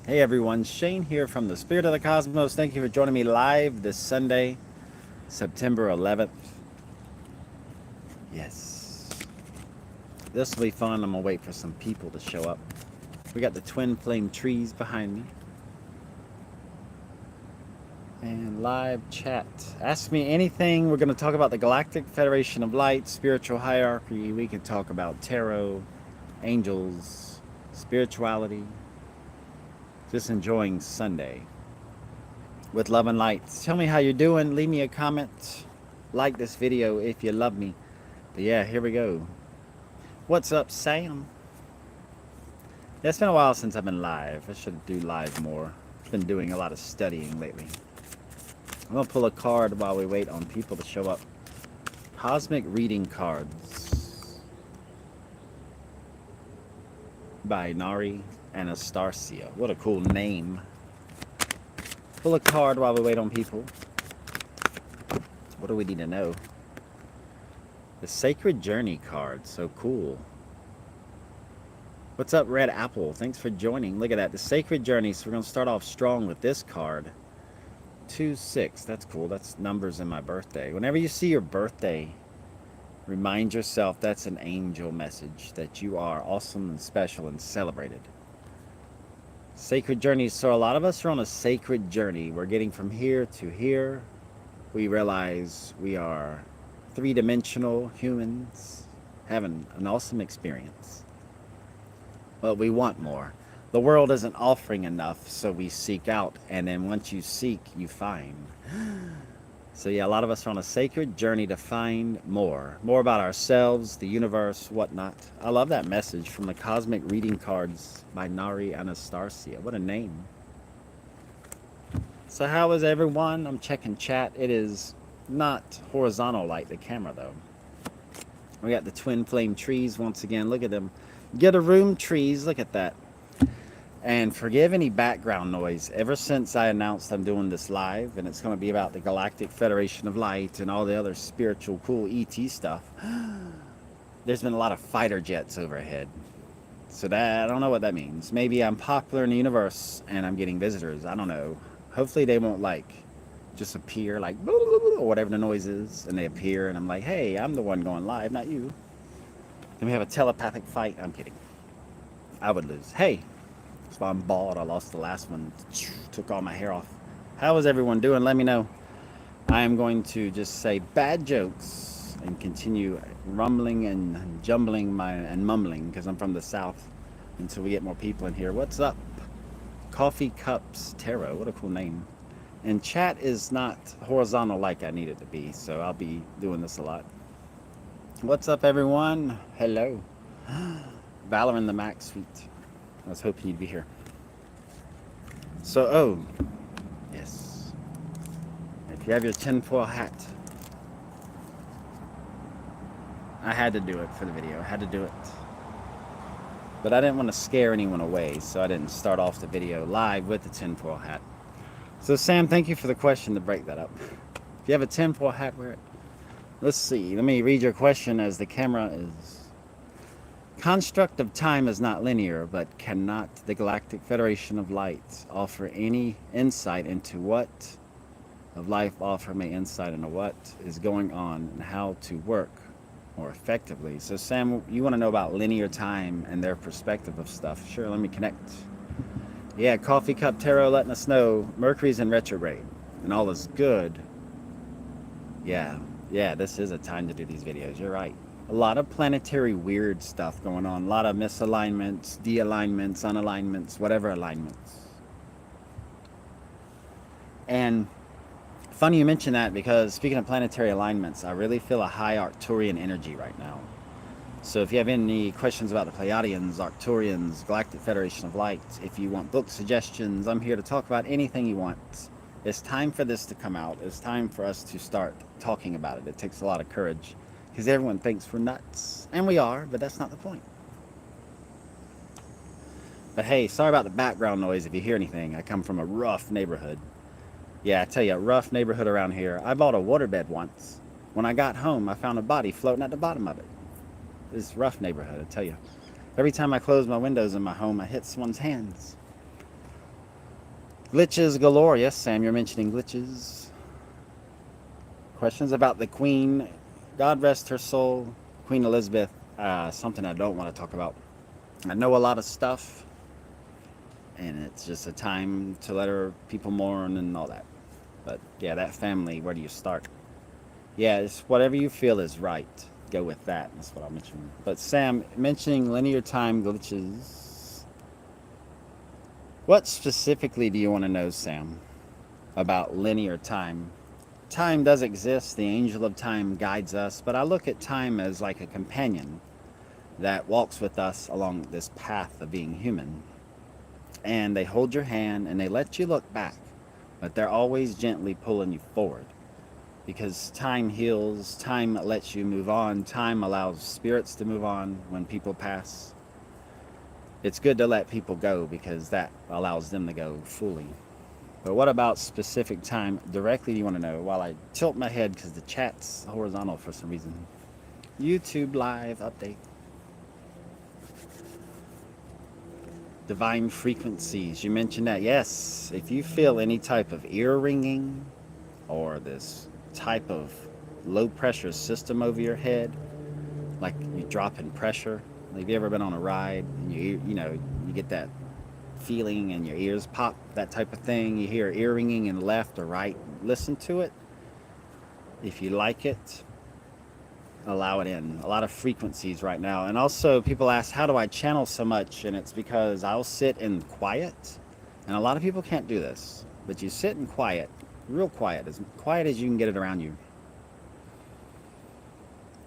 Hey everyone, Shane here from the Spirit of the Cosmos. Thank you for joining me live this Sunday, September 11th. Yes, this will be fun. I'm gonna wait for some people to show up. We got the twin flame trees behind me. And live chat. Ask me anything. We're gonna talk about the Galactic Federation of Light, spiritual hierarchy. We can talk about tarot, angels, spirituality. Just enjoying Sunday with love and light. Tell me how you're doing. Leave me a comment. Like this video if you love me. But yeah, here we go. What's up, Sam? Yeah, it's been a while since I've been live. I should do live more. I've been doing a lot of studying lately. I'm gonna pull a card while we wait on people to show up. Cosmic reading cards by Nari Anastasia. What a cool name. Pull a card while we wait on people. What do we need to know? The Sacred Journey card. So cool. What's up, Red Apple? Thanks for joining. Look at that. The Sacred Journey. So we're going to start off strong with this card. 2-6. That's cool. That's numbers in my birthday. Whenever you see your birthday, remind yourself that's an angel message. That you are awesome and special and celebrated. Sacred journey. So a lot of us are on a sacred journey. We're getting from here to here. We realize we are three-dimensional humans having an awesome experience. But we want more. The world isn't offering enough, so we seek out. And then once you seek, you find. So yeah, a lot of us are on a sacred journey to find more. More about ourselves, the universe, whatnot. I love that message from the Cosmic Reading Cards by Nari Anastasia. What a name. So how is everyone? I'm checking chat. It is not horizontal like the camera though. We got the twin flame trees once again. Look at them. Get a room trees. Look at that. And forgive any background noise. Ever since I announced I'm doing this live, and it's going to be about the Galactic Federation of Light and all the other spiritual cool ET stuff, there's been a lot of fighter jets overhead. So that, I don't know what that means. Maybe I'm popular in the universe and I'm getting visitors. I don't know. Hopefully they won't like just appear like or whatever the noise is, and they appear and I'm like, hey, I'm the one going live, not you. Then we have a telepathic fight. I'm kidding. I would lose. Hey. So I'm bald. I lost the last one. Took all my hair off. How is everyone doing? Let me know. I am going to just say bad jokes and continue rumbling and jumbling and mumbling because I'm from the South until we get more people in here. What's up? Coffee Cups Tarot. What a cool name. And chat is not horizontal like I need it to be, so I'll be doing this a lot. What's up, everyone? Hello. Valor in the Mac Suite. I was hoping you'd be here. So, oh, yes. If you have your tinfoil hat, I had to do it for the video. I had to do it. But I didn't want to scare anyone away, so I didn't start off the video live with the tinfoil hat. So, Sam, thank you for the question to break that up. If you have a tinfoil hat, wear it. Let's see. Let me read your question as the camera is. Construct of time is not linear, but cannot the Galactic Federation of Light offer any insight into what of life offer me insight into what is going on and how to work more effectively? So Sam, you want to know about linear time and their perspective of stuff. Sure, let me connect. Yeah, Coffee Cup Tarot letting us know Mercury's in retrograde and all is good. Yeah, this is a time to do these videos. You're right. A lot of planetary weird stuff going on. A lot of misalignments, de-alignments, unalignments, whatever alignments. And funny you mention that because speaking of planetary alignments, I really feel a high Arcturian energy right now. So if you have any questions about the Pleiadians, Arcturians, Galactic Federation of Light, if you want book suggestions, I'm here to talk about anything you want. It's time for this to come out. It's time for us to start talking about it. It takes a lot of courage. Because everyone thinks we're nuts. And we are, but that's not the point. But hey, sorry about the background noise if you hear anything. I come from a rough neighborhood. Yeah, I tell you, a rough neighborhood around here. I bought a waterbed once. When I got home, I found a body floating at the bottom of it. This rough neighborhood, I tell you. Every time I close my windows in my home, I hit someone's hands. Glitches galore. Yes, Sam, you're mentioning glitches. Questions about the Queen. God rest her soul. Queen Elizabeth. Something I don't want to talk about. I know a lot of stuff, and it's just a time to let her people mourn and all that. But yeah, that family, where do you start? Yeah, it's whatever you feel is right. Go with that. That's what I'll mention. But Sam, mentioning linear time glitches. What specifically do you want to know, Sam, about linear time? Time does exist. The angel of time guides us. But I look at time as like a companion that walks with us along this path of being human. And they hold your hand and they let you look back. But they're always gently pulling you forward. Because time heals, time lets you move on, time allows spirits to move on when people pass. It's good to let people go because that allows them to go fully. But what about specific time directly do you want to know? While I tilt my head because the chat's horizontal for some reason. YouTube live update. Divine frequencies. You mentioned that. Yes, if you feel any type of ear ringing or this type of low pressure system over your head, like you drop in pressure. Like, have you ever been on a ride and you get that feeling and your ears pop, that type of thing? You hear ear ringing in left or right. Listen to it. If you like it, allow it in. A lot of frequencies right now. And also people ask, how do I channel so much? And it's because I'll sit in quiet. And a lot of people can't do this, but you sit in quiet, real quiet as you can get it around you.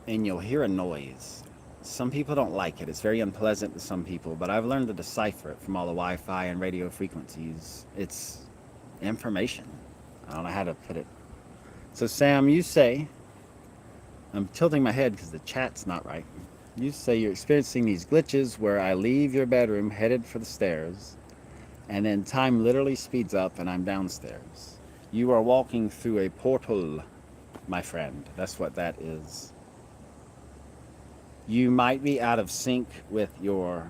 And you'll hear a noise. Some people don't like it. It's very unpleasant to some people, but I've learned to decipher it from all the Wi-Fi and radio frequencies. It's information. I don't know how to put it. So Sam, you say, I'm tilting my head because the chat's not right. You say you're experiencing these glitches where I leave your bedroom headed for the stairs, and then time literally speeds up and I'm downstairs. You are walking through a portal, my friend. That's what that is. You might be out of sync with your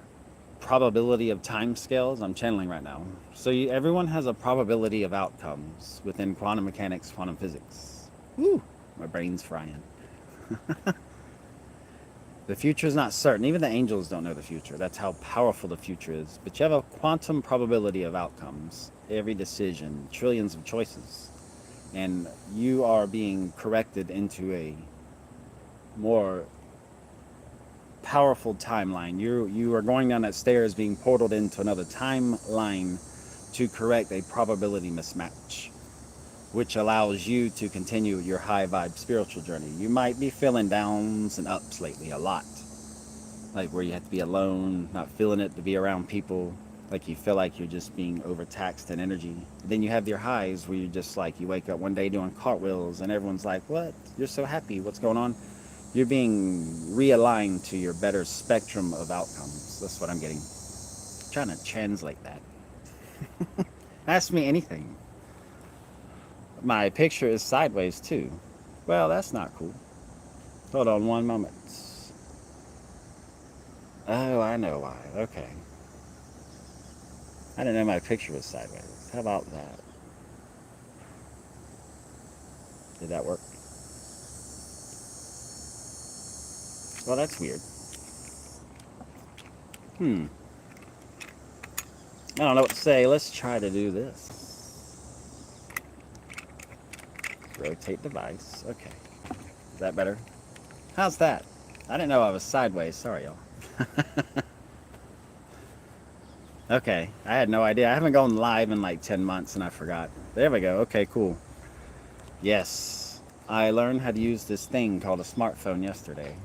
probability of time scales. I'm channeling right now. So everyone has a probability of outcomes within quantum mechanics, quantum physics. Woo! My brain's frying. The future is not certain. Even the angels don't know the future. That's how powerful the future is. But you have a quantum probability of outcomes. Every decision, trillions of choices. And you are being corrected into a more powerful timeline. You are going down that stairs being portaled into another timeline to correct a probability mismatch, which allows you to continue your high vibe spiritual journey. You might be feeling downs and ups lately a lot, like where you have to be alone, not feeling it to be around people, like you feel like you're just being overtaxed in energy. Then you have your highs where you're just like, you wake up one day doing cartwheels and everyone's like, what? You're so happy. What's going on? You're being realigned to your better spectrum of outcomes. That's what I'm getting. I'm trying to translate that. Ask me anything. My picture is sideways too. Well, that's not cool. Hold on one moment. Oh, I know why. Okay. I didn't know my picture was sideways. How about that? Did that work? Well, that's weird. I don't know what to say. Let's try to do this. Rotate device. Okay. Is that better? How's that? I didn't know I was sideways. Sorry, y'all. Okay. I had no idea. I haven't gone live in like 10 months and I forgot. There we go. Okay, cool. Yes. I learned how to use this thing called a smartphone yesterday.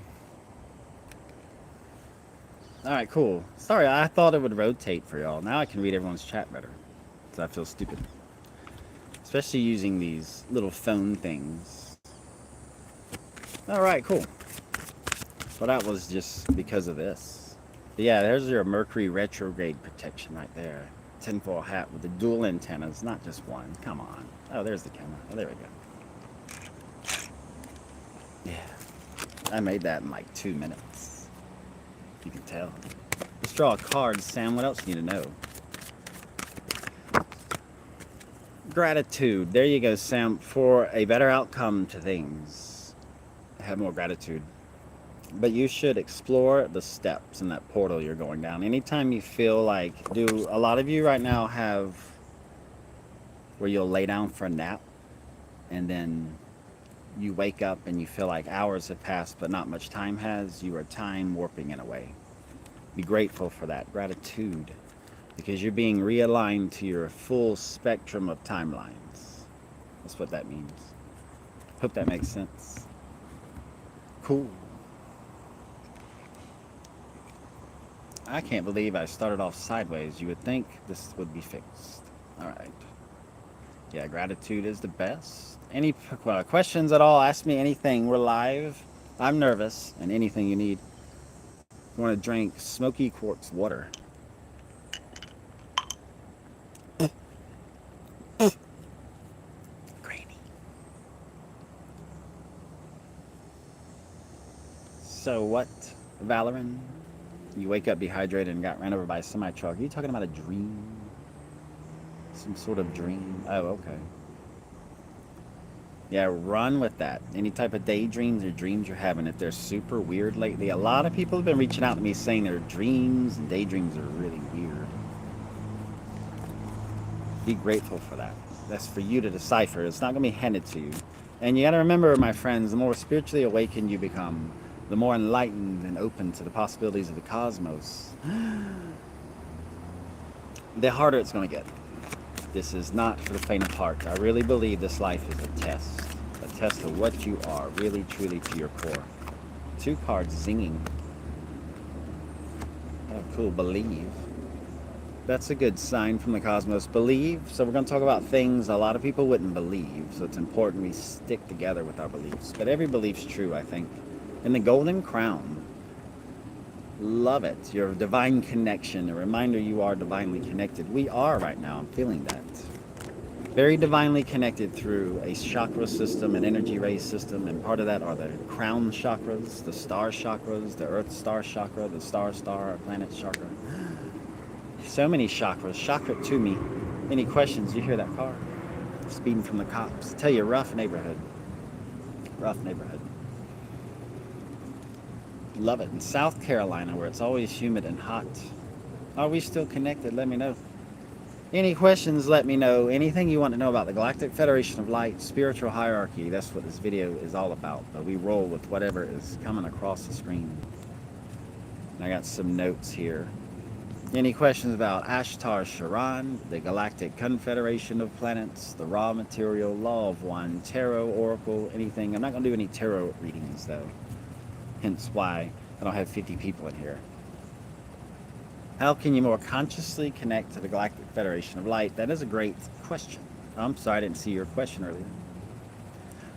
Alright, cool. Sorry, I thought it would rotate for y'all. Now I can read everyone's chat better. So I feel stupid. Especially using these little phone things. Alright, cool. Well, that was just because of this. But yeah, there's your Mercury retrograde protection right there. Tinfoil hat with the dual antennas, not just one. Come on. Oh, there's the camera. Oh, there we go. Yeah. I made that in like 2 minutes. You can tell. Let's draw a card, Sam. What else do you need to know? Gratitude. There you go, Sam. For a better outcome to things, have more gratitude. But you should explore the steps in that portal you're going down. Anytime you feel like, do a lot of you right now have where you'll lay down for a nap and then you wake up and you feel like hours have passed but not much time has? You are time warping in a way. Be grateful for that. Gratitude. Because you're being realigned to your full spectrum of timelines. That's what that means. Hope that makes sense. Cool. I can't believe I started off sideways. You would think this would be fixed. All right. Yeah, gratitude is the best. Any questions at all? Ask me anything. We're live. I'm nervous, and anything you need. You want to drink smoky quartz water. Grainy. So what, Valoran? You wake up dehydrated and got ran over by a semi-truck. Are you talking about a dream? Some sort of dream? Oh, okay. Yeah, run with that. Any type of daydreams or dreams you're having, if they're super weird lately. A lot of people have been reaching out to me saying their dreams and daydreams are really weird. Be grateful for that. That's for you to decipher. It's not going to be handed to you. And you got to remember, my friends, the more spiritually awakened you become, the more enlightened and open to the possibilities of the cosmos, the harder it's going to get. This is not for the faint of heart. I really believe this life is a test of what you are, really, truly, to your core. 2 cards zinging. Oh, cool. Believe. That's a good sign from the cosmos. Believe. So we're going to talk about things a lot of people wouldn't believe. So it's important we stick together with our beliefs. But every belief's true, I think. And the Golden Crown. Love it. Your divine connection. A reminder you are divinely connected. We are right now. I'm feeling that. Very divinely connected through a chakra system, an energy ray system, and part of that are the crown chakras, the star chakras, the earth star chakra, the star, planet chakra. So many chakras. Chakra to me. Any questions? You hear that car? Speeding from the cops. Tell you, rough neighborhood. Rough neighborhood. Love it. In South Carolina, where it's always humid and hot. Are we still connected? Let me know. Any questions, let me know. Anything you want to know about the Galactic Federation of Light, spiritual hierarchy, that's what this video is all about. But we roll with whatever is coming across the screen. And I got some notes here. Any questions about Ashtar Sharan, the Galactic Confederation of Planets, the raw material, Law of One, Tarot, Oracle, anything? I'm not going to do any tarot readings, though. Hence why I don't have 50 people in here. How can you more consciously connect to the Galactic Federation of Light? That is a great question. I'm sorry I didn't see your question earlier.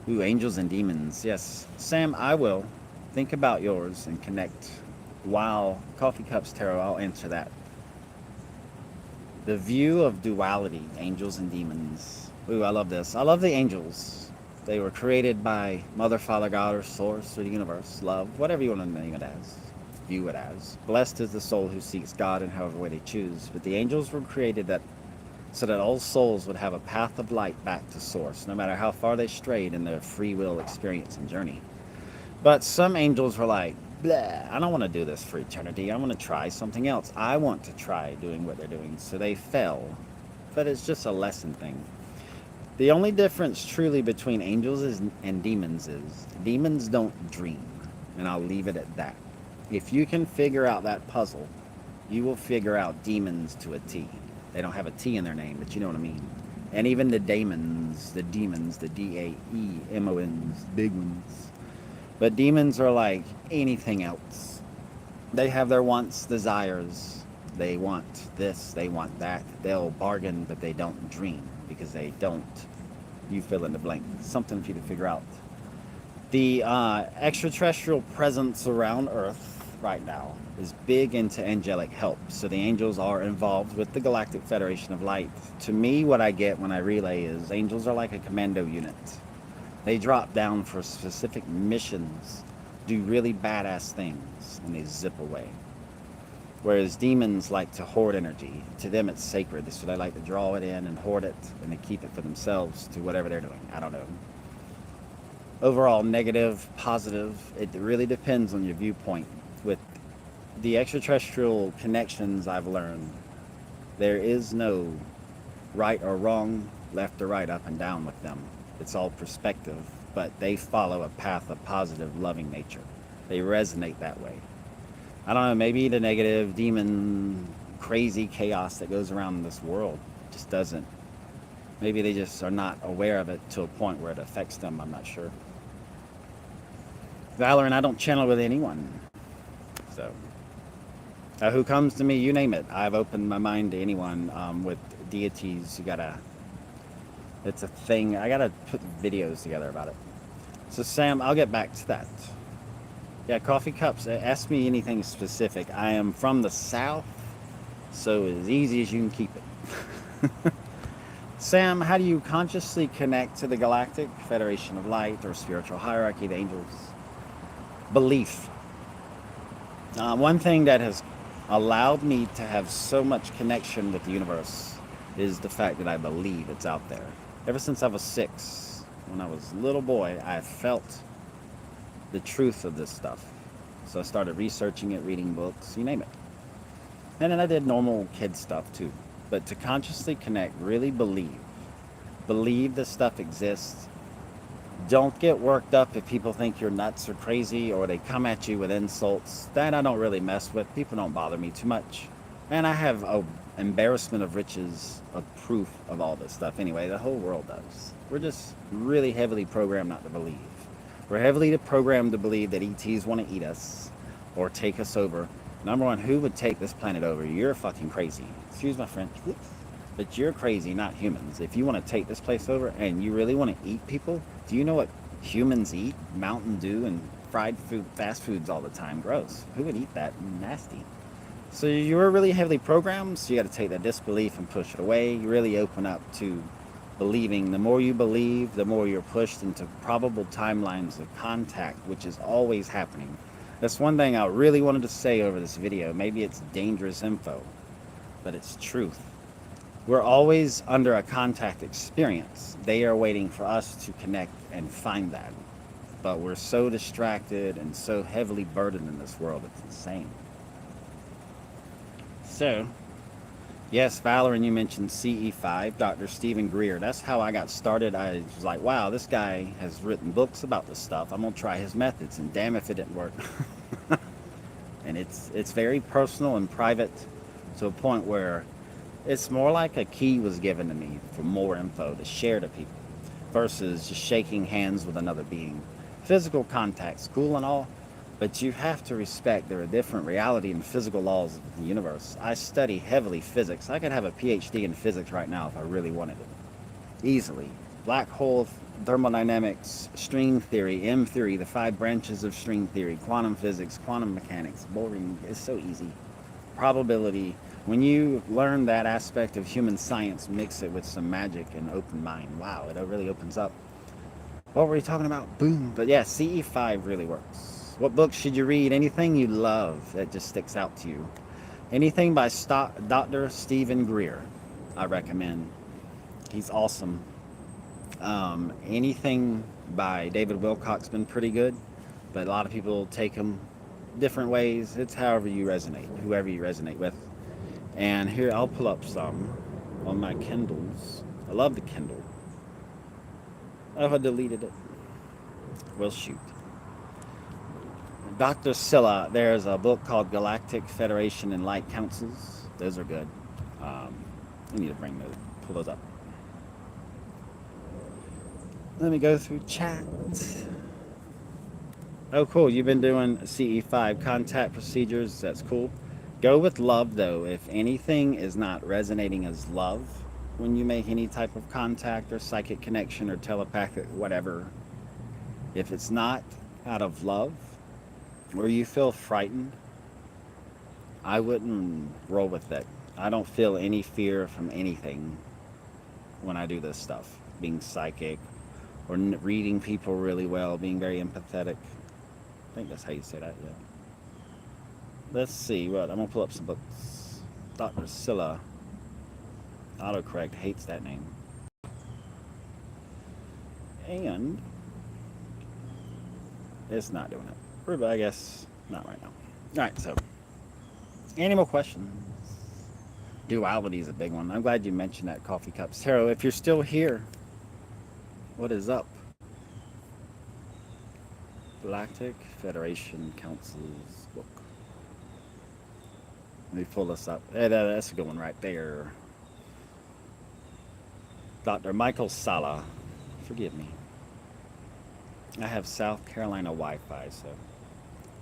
Ooh, angels and demons. Yes. Sam, I will think about yours and connect. While Coffee Cups Tarot, I'll answer that. The view of duality, angels and demons. Ooh, I love this. I love the angels. They were created by Mother, Father, God, or Source, or the universe, love, whatever you want to name it as. View it as. Blessed is the soul who seeks God in however way they choose. But the angels were created so that all souls would have a path of light back to Source, no matter how far they strayed in their free will experience and journey. But some angels were like, blah, I don't want to do this for eternity. I want to try something else. I want to try doing what they're doing. So they fell. But it's just a lesson thing. The only difference truly between angels and demons is demons don't dream. And I'll leave it at that. If you can figure out that puzzle, you will figure out demons to a T. They don't have a T in their name, but you know what I mean. And even the demons, the D-A-E-M-O-Ns, big ones. But demons are like anything else. They have their wants, desires. They want this, they want that. They'll bargain, but they don't dream because they don't. You fill in the blank. Something for you to figure out. The extraterrestrial presence around Earth right now is big into angelic help. So the angels are involved with the Galactic Federation of Light. To me, what I get when I relay is angels are like a commando unit. They drop down for specific missions, do really badass things, and they zip away. Whereas demons like to hoard energy. To them, it's sacred, so they like to draw it in and hoard it, and they keep it for themselves to whatever they're doing. I don't know. Overall, negative, positive, it really depends on your viewpoint. With the extraterrestrial connections I've learned, there is no right or wrong, left or right, up and down with them. It's all perspective, but they follow a path of positive, loving nature. They resonate that way. I don't know, maybe the negative, demon, crazy chaos that goes around in this world just doesn't. Maybe they just are not aware of it to a point where it affects them. I'm not sure. Valorant, I don't channel with anyone. So, who comes to me, you name it. I've opened my mind to anyone with deities. You gotta, it's a thing. I gotta put videos together about it. So, Sam, I'll get back to that. Yeah, coffee cups. Ask me anything specific. I am from the South, so as easy as you can keep it. Sam, how do you consciously connect to the Galactic Federation of Light or spiritual hierarchy, the angels? Belief. One thing that has allowed me to have so much connection with the universe is the fact that I believe it's out there. Ever since I was 6, when I was a little boy, I felt the truth of this stuff. So I started researching it, reading books, you name it. And then I did normal kid stuff too. But to consciously connect, really believe this stuff exists. Don't get worked up if people think you're nuts or crazy or they come at you with insults. That I don't really mess with. People don't bother me too much. And I have a embarrassment of riches of proof of all this stuff anyway. The whole world does. We're just really heavily programmed not to believe. We're heavily programmed to believe that ETs want to eat us or take us over. Number one, who would take this planet over? You're fucking crazy. Excuse my French. But you're crazy, not humans. If you want to take this place over and you really want to eat people, do you know what humans eat? Mountain Dew and fried food, fast foods all the time. Gross. Who would eat that? Nasty. So you're really heavily programmed, so you got to take that disbelief and push it away. You really open up to believing. The more you believe, the more you're pushed into probable timelines of contact, which is always happening. That's one thing I really wanted to say over this video. Maybe it's dangerous info, but it's truth. We're always under a contact experience. They are waiting for us to connect and find that. But we're so distracted and so heavily burdened in this world, it's insane. So, yes, Valorant, you mentioned CE5, Dr. Stephen Greer. That's how I got started. I was like, wow, this guy has written books about this stuff. I'm going to try his methods, and damn if it didn't work. And it's very personal and private to a point where it's more like a key was given to me for more info to share to people versus just shaking hands with another being. Physical contact's cool and all, but you have to respect there are different reality and physical laws of the universe. I study heavily physics. I could have a PhD in physics right now if I really wanted it. Easily. Black hole thermodynamics, string theory, M theory, the 5 branches of string theory, quantum physics, quantum mechanics, boring. It's so easy. Probability. When you learn that aspect of human science, mix it with some magic and open mind. Wow, it really opens up. What were we talking about? Boom. But yeah, CE5 really works. What books should you read? Anything you love that just sticks out to you. Anything by Dr. Stephen Greer, I recommend. He's awesome. Anything by David Wilcock's been pretty good, but a lot of people take him different ways. It's however you resonate, whoever you resonate with. And here, I'll pull up some on my Kindles. I love the Kindle. Oh, I deleted it. Well, shoot. Dr. Silla, there's a book called Galactic Federation and Light Councils. Those are good. I need to pull those up. Let me go through chat. Oh, cool. You've been doing CE5 contact procedures. That's cool. Go with love, though. If anything is not resonating as love when you make any type of contact or psychic connection or telepathic, whatever, if it's not out of love or you feel frightened, I wouldn't roll with it. I don't feel any fear from anything when I do this stuff. Being psychic or reading people really well, being very empathetic. I think that's how you say that, yeah. Let's see what I'm gonna pull up some books. Dr. Scylla. Autocorrect hates that name. And it's not doing it. Or I guess not right now. Alright, so any more questions? Duality is a big one. I'm glad you mentioned that, Coffee Cups. Tarot, if you're still here, what is up? Galactic Federation Council's book. Let me pull this up. That's a good one right there. Dr. Michael Sala. Forgive me. I have South Carolina Wi-Fi, so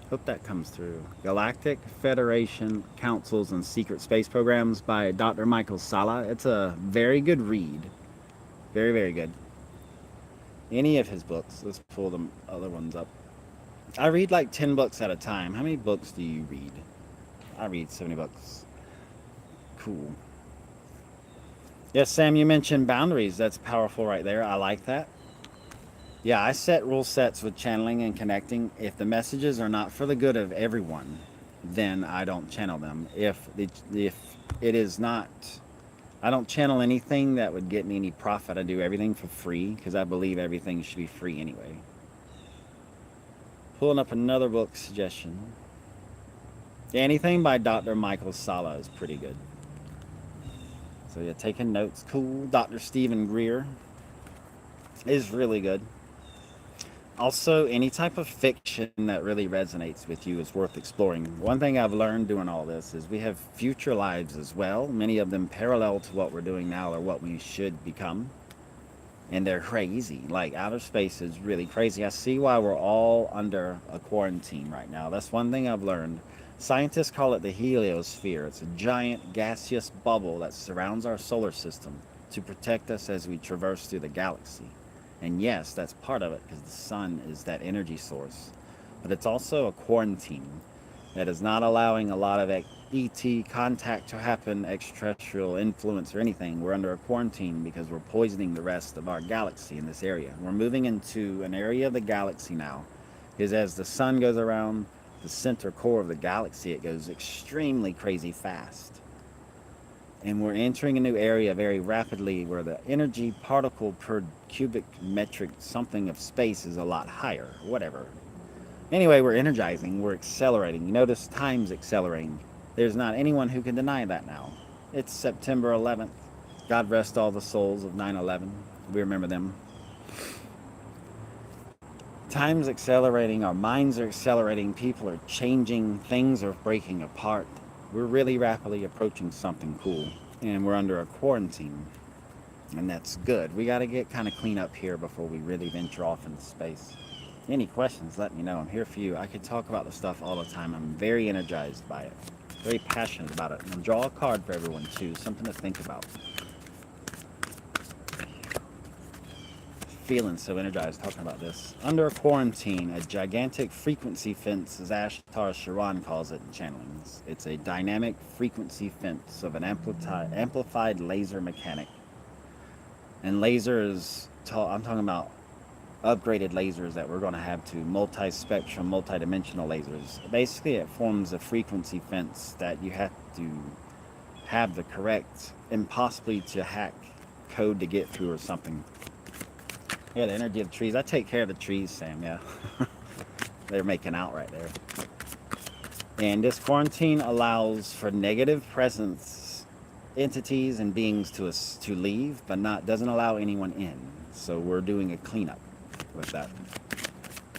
hope that comes through. Galactic Federation Councils and Secret Space Programs by Dr. Michael Sala. It's a very good read. Very, very good. Any of his books. Let's pull the other ones up. I read like 10 books at a time. How many books do you read? I read 70 books. Cool. Yes, Sam, you mentioned boundaries. That's powerful right there. I like that. Yeah, I set rule sets with channeling and connecting. If the messages are not for the good of everyone, then I don't channel them. If it is not, I don't channel anything that would get me any profit. I do everything for free because I believe everything should be free anyway. Pulling up another book suggestion. Anything by Dr. Michael Sala is pretty good. So yeah, taking notes. Cool. Dr. Stephen Greer is really good. Also, any type of fiction that really resonates with you is worth exploring. One thing I've learned doing all this is we have future lives as well. Many of them parallel to what we're doing now or what we should become. And they're crazy. Like, outer space is really crazy. I see why we're all under a quarantine right now. That's one thing I've learned. Scientists call it the heliosphere. It's a giant gaseous bubble that surrounds our solar system to protect us as we traverse through the galaxy. And yes, that's part of it because the sun is that energy source. But it's also a quarantine that is not allowing a lot of ET contact to happen, extraterrestrial influence or anything. We're under a quarantine because we're poisoning the rest of our galaxy in this area. We're moving into an area of the galaxy now because as the sun goes around the center core of the galaxy, it goes extremely crazy fast. And we're entering a new area very rapidly where the energy particle per cubic metric something of space is a lot higher, whatever. Anyway, we're energizing, we're accelerating. You notice time's accelerating. There's not anyone who can deny that now. It's September 11th. God rest all the souls of 9/11. We remember them. Time's accelerating, our minds are accelerating, people are changing, things are breaking apart. We're really rapidly approaching something cool, and we're under a quarantine, and that's good. We got to get kind of clean up here before we really venture off into space. Any questions, let me know. I'm here for you. I could talk about the stuff all the time. I'm very energized by it, very passionate about it. And I'll draw a card for everyone, too, something to think about. Feeling so energized talking about this. Under a quarantine, a gigantic frequency fence, as Ashtar Sharan calls it in channelings. It's a dynamic frequency fence of an amplified laser mechanic. And lasers, I'm talking about upgraded lasers that we're going to have to multi-spectrum, multi-dimensional lasers. Basically, it forms a frequency fence that you have to have the correct, impossibly to hack code to get through or something. Yeah, the energy of the trees. I take care of the trees, Sam, yeah. They're making out right there. And this quarantine allows for negative presence, entities and beings to leave, but doesn't allow anyone in. So we're doing a cleanup with that.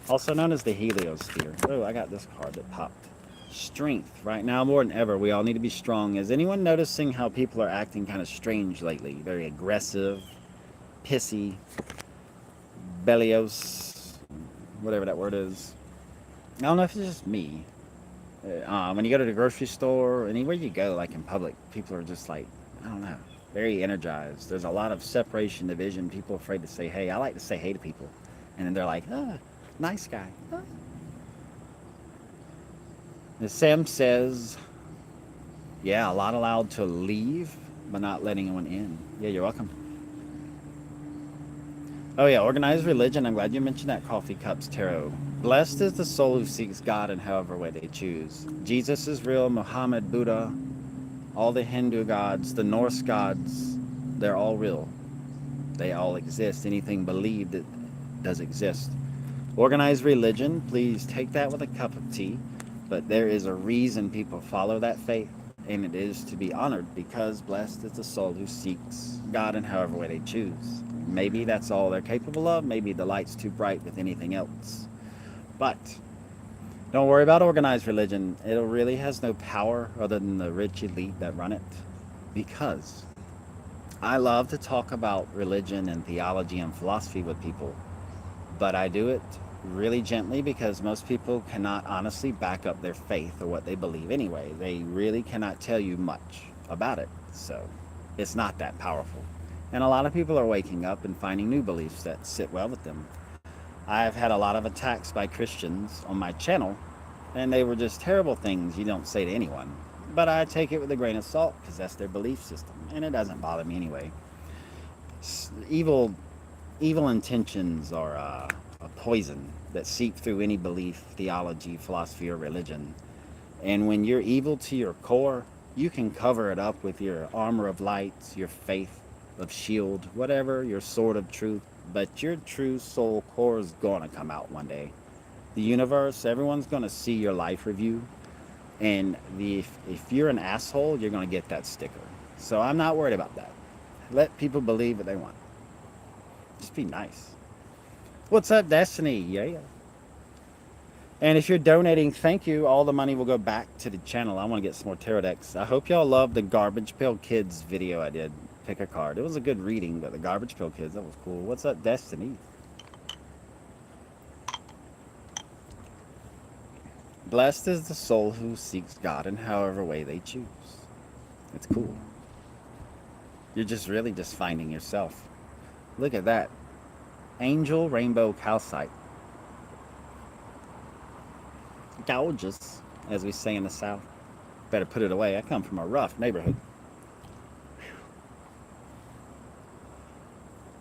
Also known as the heliosphere. Oh, I got this card that popped. Strength. Right now, more than ever, we all need to be strong. Is anyone noticing how people are acting kind of strange lately? Very aggressive, pissy, belliose, whatever that word is. I don't know if it's just me. When you go to the grocery store, or anywhere you go, like in public, people are just like, I don't know, very energized. There's a lot of separation, division. People are afraid to say hey. I like to say hey to people. And then they're like, nice guy. As Sam says, yeah, a lot allowed to leave, but not letting anyone in. Yeah, you're welcome. Oh yeah, organized religion. I'm glad you mentioned that. Coffee Cups Tarot. Blessed is the soul who seeks God in however way they choose. Jesus is real. Muhammad, Buddha, all the Hindu gods, the Norse gods, they're all real. They all exist. Anything believed that does exist. Organized religion, please take that with a cup of tea. But there is a reason people follow that faith, and it is to be honored because blessed is the soul who seeks God in however way they choose. Maybe that's all they're capable of. Maybe the light's too bright with anything else. But don't worry about organized religion. It really has no power other than the rich elite that run it. Because I love to talk about religion and theology and philosophy with people, but I do it really gently because most people cannot honestly back up their faith or what they believe anyway. They really cannot tell you much about it. So it's not that powerful. And a lot of people are waking up and finding new beliefs that sit well with them. I've had a lot of attacks by Christians on my channel, and they were just terrible things you don't say to anyone. But I take it with a grain of salt because that's their belief system, and it doesn't bother me anyway. Evil, evil intentions are a poison that seep through any belief, theology, philosophy, or religion. And when you're evil to your core, you can cover it up with your armor of light, your faith of shield, whatever, your sword of truth. But your true soul core is going to come out one day. The universe, everyone's going to see your life review. And if you're an asshole, you're going to get that sticker. So I'm not worried about that. Let people believe what they want. Just be nice. What's up, Destiny? Yeah. And if you're donating, thank you. All the money will go back to the channel. I want to get some more tarot decks. I hope y'all loved the Garbage Pail Kids video I did. Pick a card. It was a good reading, but the Garbage Pail Kids, that was cool. What's up, Destiny? Blessed is the soul who seeks God in however way they choose. It's cool. You're just really just finding yourself. Look at that. Angel Rainbow Calcite. Gorgeous, as we say in the South. Better put it away. I come from a rough neighborhood.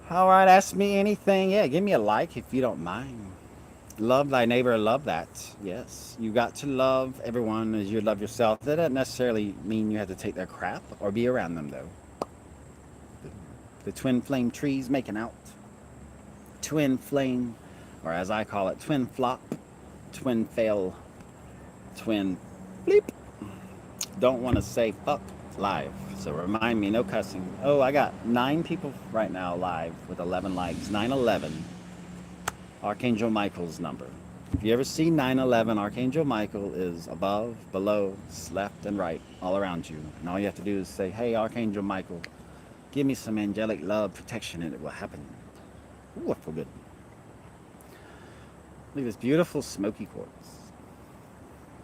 All right, ask me anything. Yeah, give me a like if you don't mind. Love thy neighbor, love that. Yes, you got to love everyone as you love yourself. That doesn't necessarily mean you have to take their crap or be around them, though. The twin flame trees making out. Twin flame, or as I call it, twin flop, twin fail, twin bleep. Don't want to say fuck live, so remind me, no cussing. Oh, I got 9 people right now live with 11 likes. 911, Archangel Michael's number. If you ever see 911, Archangel Michael is above, below, left, and right, all around you. And all you have to do is say, hey, Archangel Michael, give me some angelic love, protection, and it will happen. Ooh, I feel good. Look at this beautiful smoky quartz.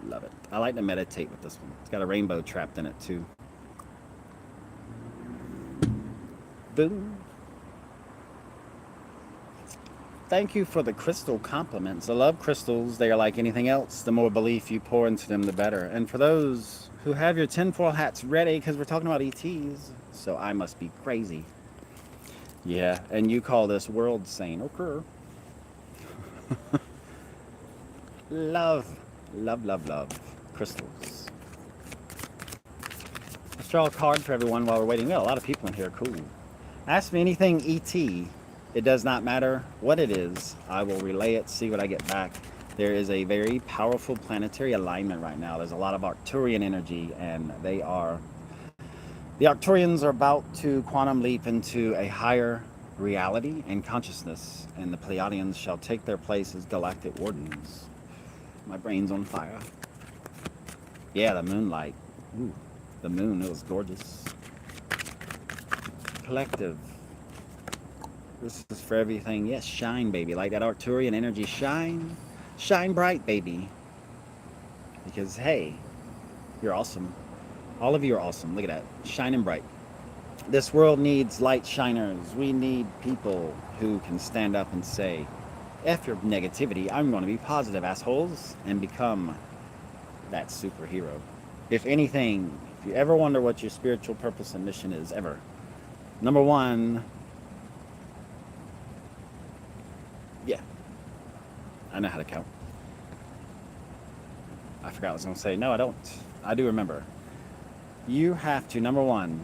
Love it. I like to meditate with this one. It's got a rainbow trapped in it too. Boom. Thank you for the crystal compliments. I love crystals. They are like anything else. The more belief you pour into them, the better. And for those who have your tinfoil hats ready, because we're talking about ETs, so I must be crazy. Yeah, and you call this world sane. Okay. Love. Love, love, love. Crystals. Let's draw a card for everyone while we're waiting. We got a lot of people in here. Cool. Ask me anything ET. It does not matter what it is. I will relay it, see what I get back. There is a very powerful planetary alignment right now. There's a lot of Arcturian energy, and the Arcturians are about to quantum leap into a higher reality and consciousness, and the Pleiadians shall take their place as galactic wardens. My brain's on fire. Yeah, the moonlight. Ooh, the moon, it was gorgeous. Collective. This is for everything. Yes, shine, baby. Like that Arcturian energy. Shine. Shine bright, baby. Because, hey, you're awesome. All of you are awesome. Look at that. Shining bright. This world needs light shiners. We need people who can stand up and say, F your negativity. I'm going to be positive, assholes, and become that superhero. If anything, if you ever wonder what your spiritual purpose and mission is, ever, number one, I know how to count. I forgot what I was going to say. No, I don't. I do remember. You have to, number one,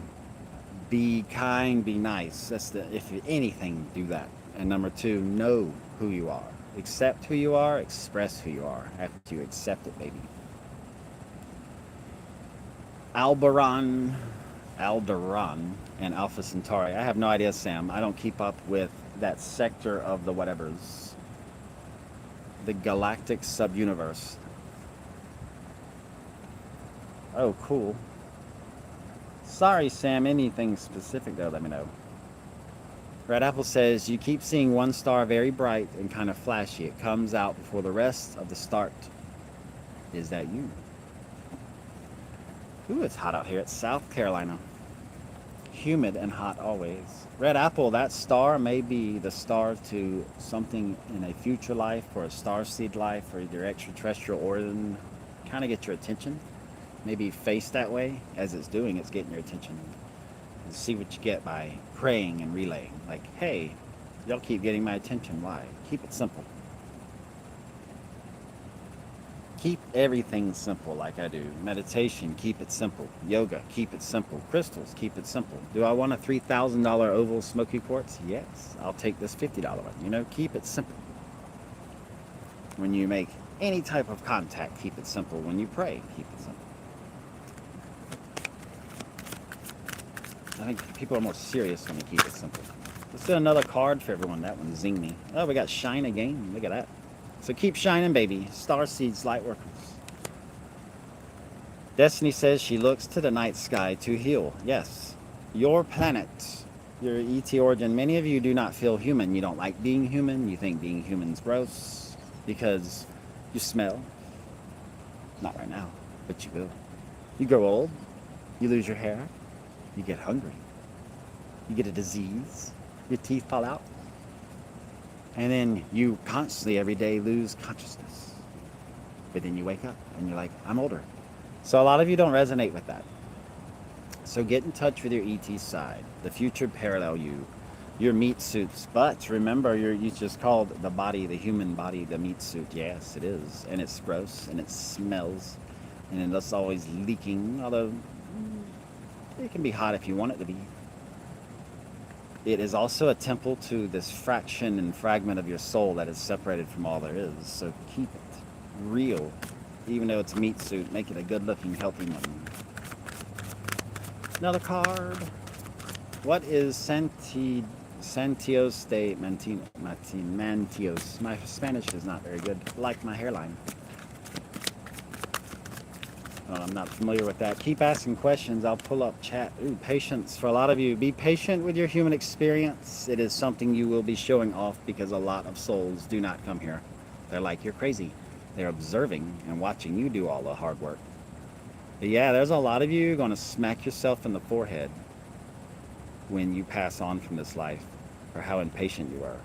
be kind, be nice. That's the, if anything, do that. And number two, know who you are. Accept who you are, express who you are after you accept it, baby. Alderon, and Alpha Centauri. I have no idea, Sam. I don't keep up with that sector of the whatevers. The Galactic subuniverse. Oh, cool. Sorry, Sam. Anything specific, though, let me know. Red Apple says, you keep seeing one star very bright and kind of flashy. It comes out before the rest of the start. Is that you? Ooh, it's hot out here. It's South Carolina. Humid and hot always. Red Apple, that star may be the star to something in a future life or a starseed life or your extraterrestrial origin. Kind of get your attention. Maybe face that way. As it's doing, it's getting your attention. And see what you get by praying and relaying. Like, hey, y'all keep getting my attention. Why? Keep it simple. Keep everything simple like I do. Meditation, keep it simple. Yoga, keep it simple. Crystals, keep it simple. Do I want a $3,000 oval smoky quartz? Yes. I'll take this $50 one. You know, keep it simple. When you make any type of contact, keep it simple. When you pray, keep it simple. I think people are more serious when they keep it simple. Let's do another card for everyone. That one zinged me. Oh, we got shine again. Look at that. So keep shining, baby. Star seeds, light workers. Destiny says she looks to the night sky to heal. Yes. Your planet, your ET origin. Many of you do not feel human. You don't like being human. You think being human's gross because you smell. Not right now, but you will. You grow old. You lose your hair. You get hungry. You get a disease. Your teeth fall out. And then you constantly, every day, lose consciousness. But then you wake up and you're like, I'm older. So a lot of you don't resonate with that. So get in touch with your ET side, the future parallel you, your meat suits. But remember, it's just called the body, the human body, the meat suit. Yes, it is. And it's gross and it smells. And it's always leaking, although it can be hot if you want it to be. It is also a temple to this fraction and fragment of your soul that is separated from all there is. So keep it real. Even though it's a meat suit, make it a good-looking, healthy one. Another card. What is Santios de Mantios? My Spanish is not very good. Like my hairline. I'm not familiar with that. Keep asking questions. I'll pull up chat. Ooh, patience. For a lot of you, be patient with your human experience. It is something you will be showing off because a lot of souls do not come here. They're like, you're crazy. They're observing and watching you do all the hard work. But yeah, there's a lot of you going to smack yourself in the forehead when you pass on from this life for how impatient you are.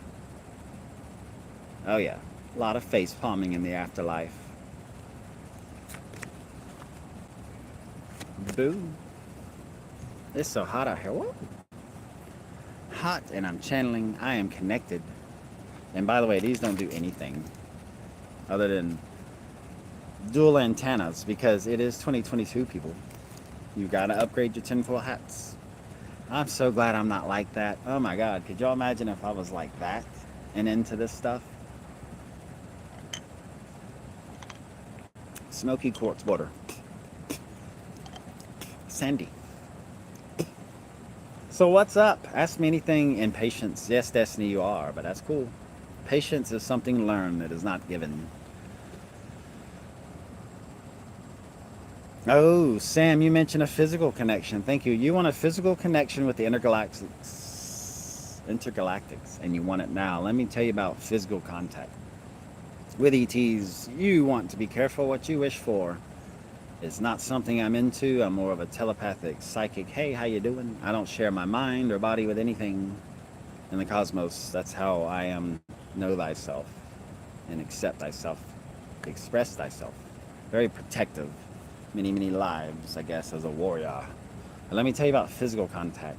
Oh yeah, a lot of face palming in the afterlife. Boo. It's so hot out here. Whoa. Hot, and I'm channeling. I am connected. And by the way, these don't do anything other than dual antennas because it is 2022, people. You gotta upgrade your tinfoil hats. I'm so glad I'm not like that. Oh my God, could y'all imagine if I was like that and into this stuff? Smoky quartz water. Sandy. So what's up? Ask me anything in patience. Yes, Destiny, you are, but that's cool. Patience is something learned that is not given. Oh, Sam, you mentioned a physical connection. Thank you. You want a physical connection with the intergalactics, and you want it now. Let me tell you about physical contact. With ETs, you want to be careful what you wish for. It's not something I'm into. I'm more of a telepathic, psychic, hey, how you doing? I don't share my mind or body with anything in the cosmos. That's how I am. Know thyself and accept thyself. Express thyself. Very protective. Many, many lives, I guess, as a warrior. But let me tell you about physical contact.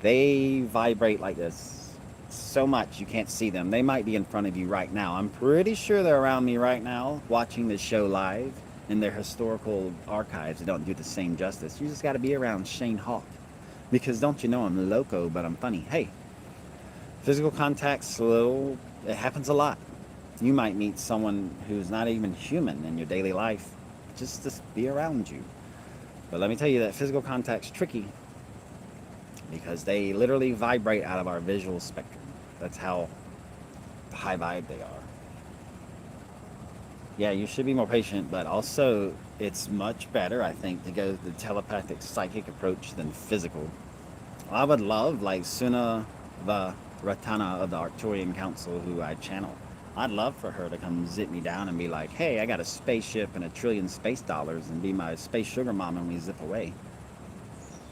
They vibrate like this. so much you can't see them. They might be in front of you right now. I'm pretty sure they're around me right now watching this show live in their historical archives. They don't do the same justice. You just got to be around Shane Hawk. Because don't you know I'm loco, but I'm funny. Hey, physical contact's little, it happens a lot. You might meet someone who's not even human in your daily life just to be around you. But let me tell you that physical contact's tricky because they literally vibrate out of our visual spectrum. That's how high vibe they are. Yeah, you should be more patient, but also it's much better, I think, to go the telepathic psychic approach than physical. I would love, like Suna the Ratana of the Arcturian Council, who I channel. I'd love for her to come zip me down and be like, hey, I got a spaceship and $1 trillion space dollars and be my space sugar mom when we zip away.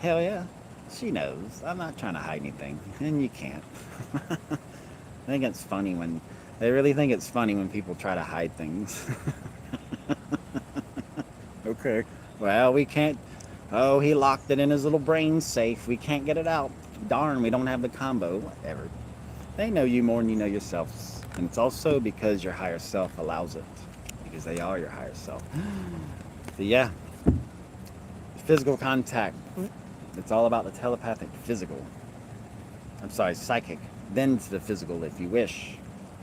Hell yeah. She knows. I'm not trying to hide anything. And you can't. I think it's funny when... They really think it's funny when people try to hide things. Okay. Well, we can't... Oh, he locked it in his little brain safe. We can't get it out. Darn, we don't have the combo. Whatever. They know you more than you know yourselves. And it's also because your higher self allows it. Because they are your higher self. So yeah. Physical contact. It's all about the telepathic physical. I'm sorry, psychic. Then to the physical if you wish.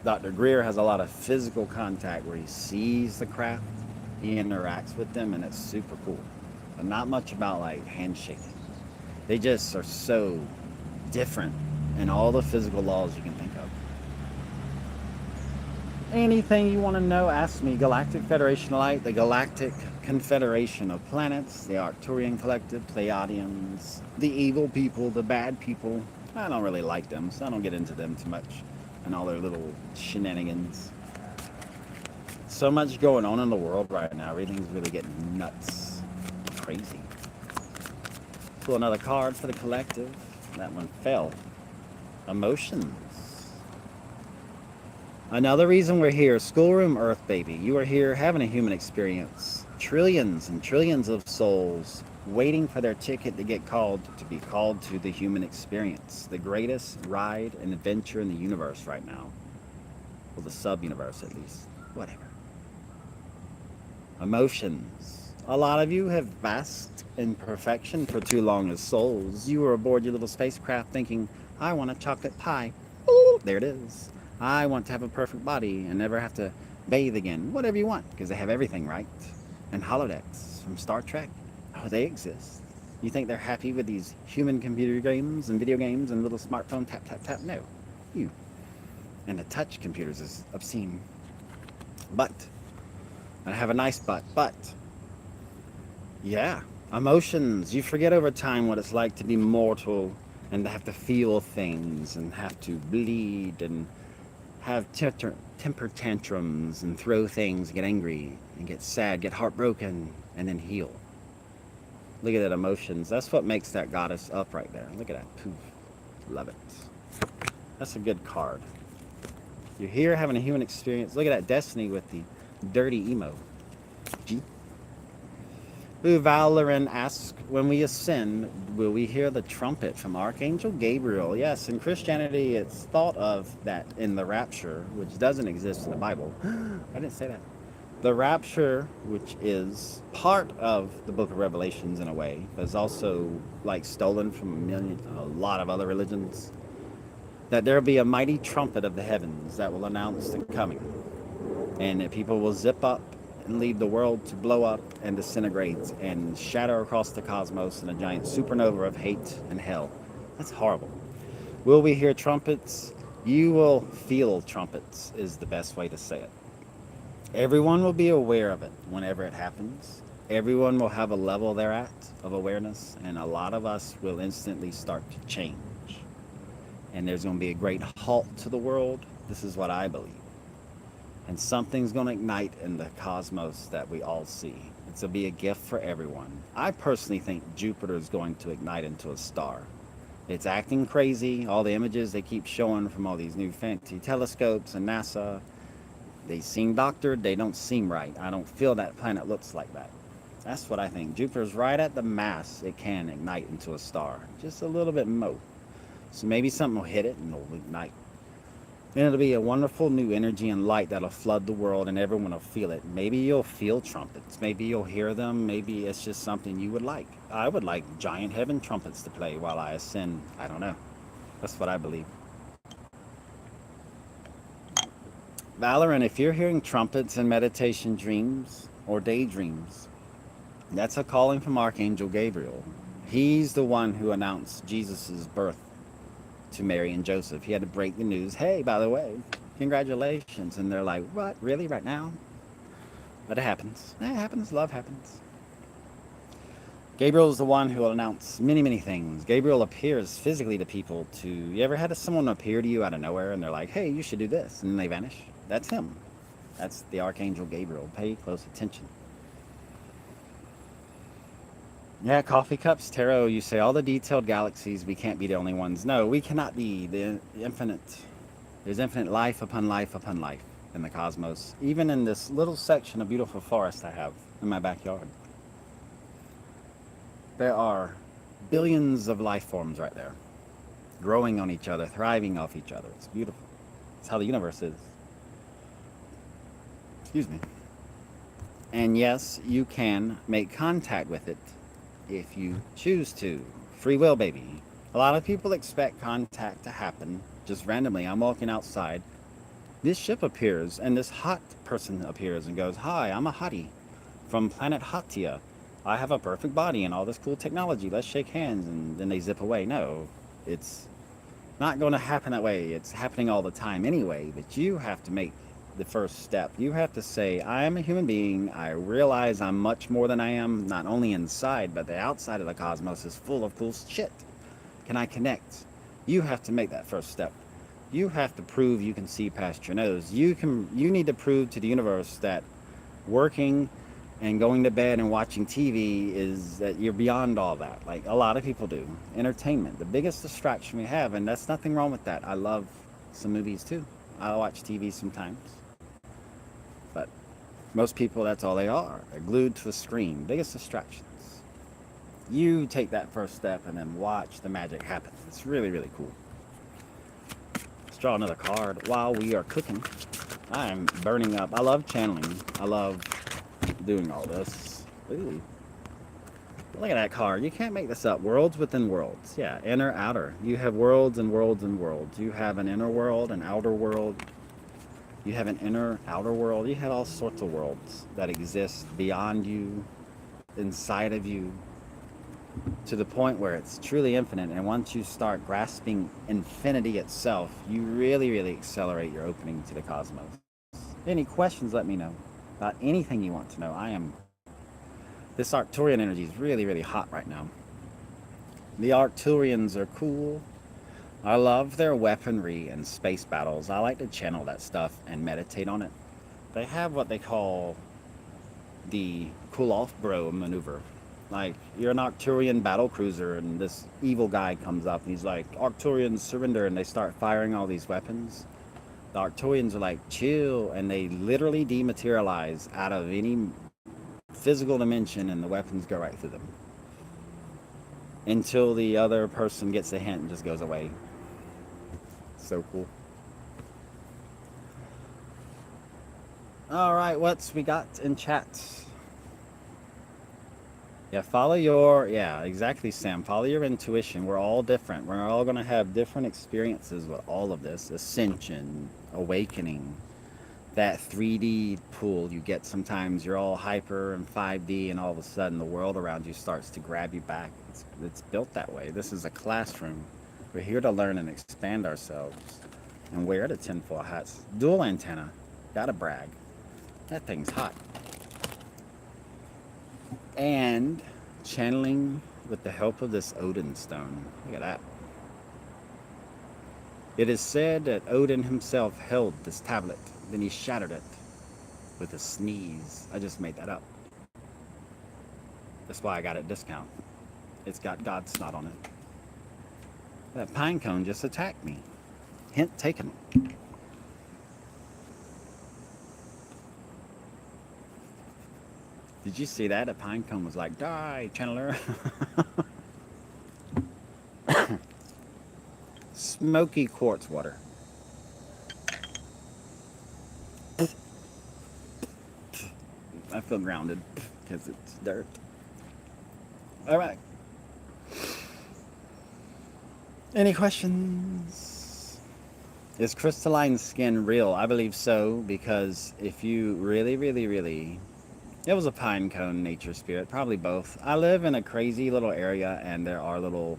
Dr. Greer has a lot of physical contact where he sees the craft, he interacts with them, and it's super cool. But not much about like handshaking. They just are so different in all the physical laws you can think of. Anything you want to know, ask me. Galactic Federation of Light, the Galactic Confederation of Planets, the Arcturian Collective, Pleiadians, the evil people, the bad people. I don't really like them, so I don't get into them too much and all their little shenanigans. So much going on in the world right now. Everything's really getting nuts. Crazy. Pull another card for the collective. That one fell. Emotions. Another reason we're here, Schoolroom Earth, baby. You are here having a human experience. Trillions and trillions of souls waiting for their ticket to get called, to be called to the human experience. The greatest ride and adventure in the universe right now. Well, the sub-universe at least. Whatever. Emotions. A lot of you have basked in perfection for too long as souls. You were aboard your little spacecraft thinking, I want a chocolate pie. Ooh, there it is. I want to have a perfect body and never have to bathe again. Whatever you want, because they have everything, right? And holodecks from Star Trek. Oh, they exist. You think they're happy with these human computer games and video games and little smartphone tap, tap, tap? No. You. And the touch computers is obscene. But, I have a nice butt, but, yeah, emotions. You forget over time what it's like to be mortal and to have to feel things and have to bleed and have temper tantrums and throw things, get angry and get sad, get heartbroken, and then heal. Look at that emotions. That's what makes that goddess up right there. Look at that. Poof. Love it. That's a good card. You're here having a human experience. Look at that Destiny with the dirty emo. G. Ooh, Valoran asks, when we ascend, will we hear the trumpet from Archangel Gabriel? Yes, in Christianity, it's thought of that in the rapture, which doesn't exist in the Bible. I didn't say that. The rapture, which is part of the book of Revelations in a way, but is also like stolen from a lot of other religions, that there will be a mighty trumpet of the heavens that will announce the coming. And that people will zip up and leave the world to blow up and disintegrate and shatter across the cosmos in a giant supernova of hate and hell. That's horrible. Will we hear trumpets? You will feel trumpets is the best way to say it. Everyone will be aware of it whenever it happens. Everyone will have a level they're at of awareness, and a lot of us will instantly start to change. And there's going to be a great halt to the world. This is what I believe. And something's going to ignite in the cosmos that we all see. It's going to be a gift for everyone. I personally think Jupiter is going to ignite into a star. It's acting crazy. All the images they keep showing from all these new fancy telescopes and NASA, they seem doctored. They don't seem right. I don't feel that planet looks like that. That's what I think. Jupiter's right at the mass it can ignite into a star. Just a little bit more. So maybe something will hit it and it'll ignite And it'll be a wonderful new energy and light that'll flood the world and everyone will feel it. Maybe you'll feel trumpets. Maybe you'll hear them. Maybe it's just something you would like. I would like giant heaven trumpets to play while I ascend. I don't know. That's what I believe. Valoran, if you're hearing trumpets in meditation dreams or daydreams, that's a calling from Archangel Gabriel. He's the one who announced Jesus' birth to Mary and Joseph. He had to break the news. Hey, by the way, congratulations. And they're like, what? Really? Right now? But it happens. It happens. Love happens. Gabriel is the one who will announce many, many things. Gabriel appears physically to people to... You ever had someone appear to you out of nowhere and they're like, hey, you should do this, and then they vanish? That's him. That's the Archangel Gabriel. Pay close attention. Yeah, coffee cups, tarot, you say all the detailed galaxies, we can't be the only ones. No, we cannot be the infinite. There's infinite life upon life upon life in the cosmos. Even in this little section of beautiful forest I have in my backyard. There are billions of life forms right there, growing on each other, thriving off each other. It's beautiful. It's how the universe is. Excuse me. And yes, you can make contact with it if you choose to. Free will, baby. A lot of people expect contact to happen just randomly. I'm walking outside. This ship appears, and this hot person appears and goes, hi, I'm a hottie from planet Hatia. I have a perfect body and all this cool technology. Let's shake hands. And then they zip away. No, it's not going to happen that way. It's happening all the time anyway, but you have to make the first step. You have to say, I am a human being. I realize I'm much more than I am, not only inside, but the outside of the cosmos is full of cool shit. Can I connect? You have to make that first step. You have to prove you can see past your nose. You need to prove to the universe that working and going to bed and watching TV is that you're beyond all that, like a lot of people do. Entertainment, the biggest distraction we have, and that's nothing wrong with that. I love some movies too. I watch TV sometimes. But most people, that's all they are. They're glued to a screen. Biggest distractions. You take that first step and then watch the magic happen. It's really, really cool. Let's draw another card while we are cooking. I'm burning up. I love channeling. I love doing all this. Ooh. Look at that card. You can't make this up. Worlds within worlds. Yeah, inner, outer. You have worlds and worlds and worlds. You have an inner world, an outer world. You have an inner, outer world. You have all sorts of worlds that exist beyond you, inside of you, to the point where it's truly infinite. And once you start grasping infinity itself, you really, really accelerate your opening to the cosmos. Any questions, let me know. About anything you want to know. This Arcturian energy is really, really hot right now. The Arcturians are cool. I love their weaponry and space battles. I like to channel that stuff and meditate on it. They have what they call the cool off bro maneuver. Like, you're an Arcturian battle cruiser and this evil guy comes up and he's like, Arcturians surrender, and they start firing all these weapons. The Arcturians are like, chill, and they literally dematerialize out of any physical dimension and the weapons go right through them. Until the other person gets a hint and just goes away. So cool. Alright, what's we got in chat? Yeah, exactly, Sam. Follow your intuition. We're all different. We're all going to have different experiences with all of this. Ascension, awakening, that 3D pool you get sometimes. You're all hyper and 5D, and all of a sudden the world around you starts to grab you back. It's built that way. This is a classroom. We're here to learn and expand ourselves and wear the tinfoil hats. Dual antenna. Gotta brag. That thing's hot. And channeling with the help of this Odin stone. Look at that. It is said that Odin himself held this tablet, then he shattered it with a sneeze. I just made that up. That's why I got it discount. It's got God snot on it. That pine cone just attacked me. Hint taken. Did you see that? A pine cone was like, die, channeler. Smoky quartz water. I feel grounded because it's dirt. All right. Any questions? Is crystalline skin real? I believe so, because if you really, really, really... It was a pine cone nature spirit, probably both. I live in a crazy little area, and there are little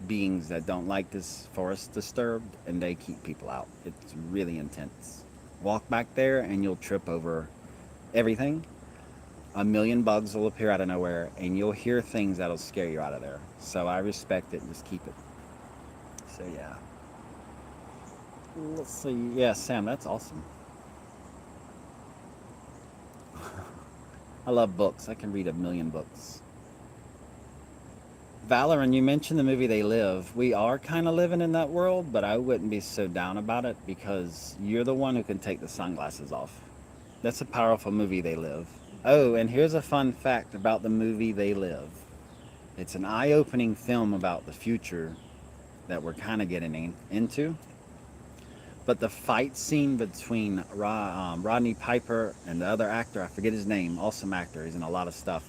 beings that don't like this forest disturbed, and they keep people out. It's really intense. Walk back there, and you'll trip over everything. A million bugs will appear out of nowhere, and you'll hear things that'll scare you out of there. So I respect it and just keep it. So yeah. Let's see. Yeah, Sam, that's awesome. I love books. I can read a million books. Valoran, you mentioned the movie They Live. We are kind of living in that world, but I wouldn't be so down about it because you're the one who can take the sunglasses off. That's a powerful movie, They Live. Oh, and here's a fun fact about the movie They Live. It's an eye-opening film about the future that we're kind of getting into. But the fight scene between Rodney Piper and the other actor, I forget his name, awesome actor, he's in a lot of stuff.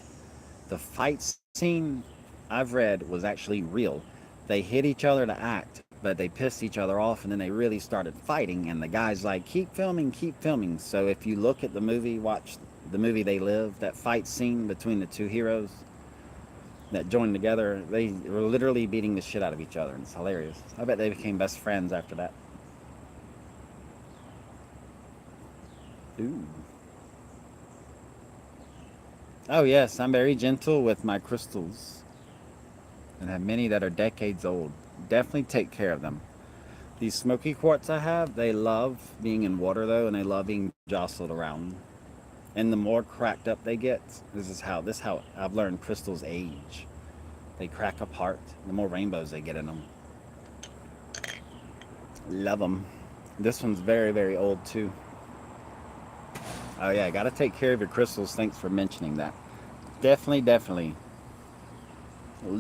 The fight scene I've read was actually real. They hit each other to act, but they pissed each other off, and then they really started fighting, and the guy's like, keep filming, keep filming. So if you look at the movie, watch the movie They Live, that fight scene between the two heroes that joined together, they were literally beating the shit out of each other, and it's hilarious. I bet they became best friends after that. Ooh. Oh yes, I'm very gentle with my crystals and have many that are decades old. Definitely take care of them. These smoky quartz I have, they love being in water though, and they love being jostled around. And the more cracked up they get, this is how I've learned crystals age. They crack apart, the more rainbows they get in them. Love them. This one's very, very old too. Oh yeah, gotta take care of your crystals. Thanks for mentioning that. Definitely, definitely.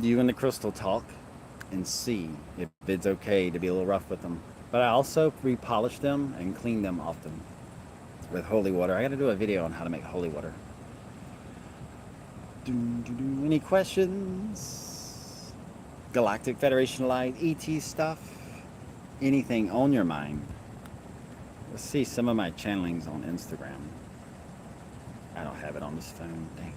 You and the crystal talk and see if it's okay to be a little rough with them. But I also repolish them and clean them often with holy water. I gotta do a video on how to make holy water. Any questions? Galactic Federation Light, ET stuff? Anything on your mind? Let's see some of my channelings on Instagram. I don't have it on this phone. Dang.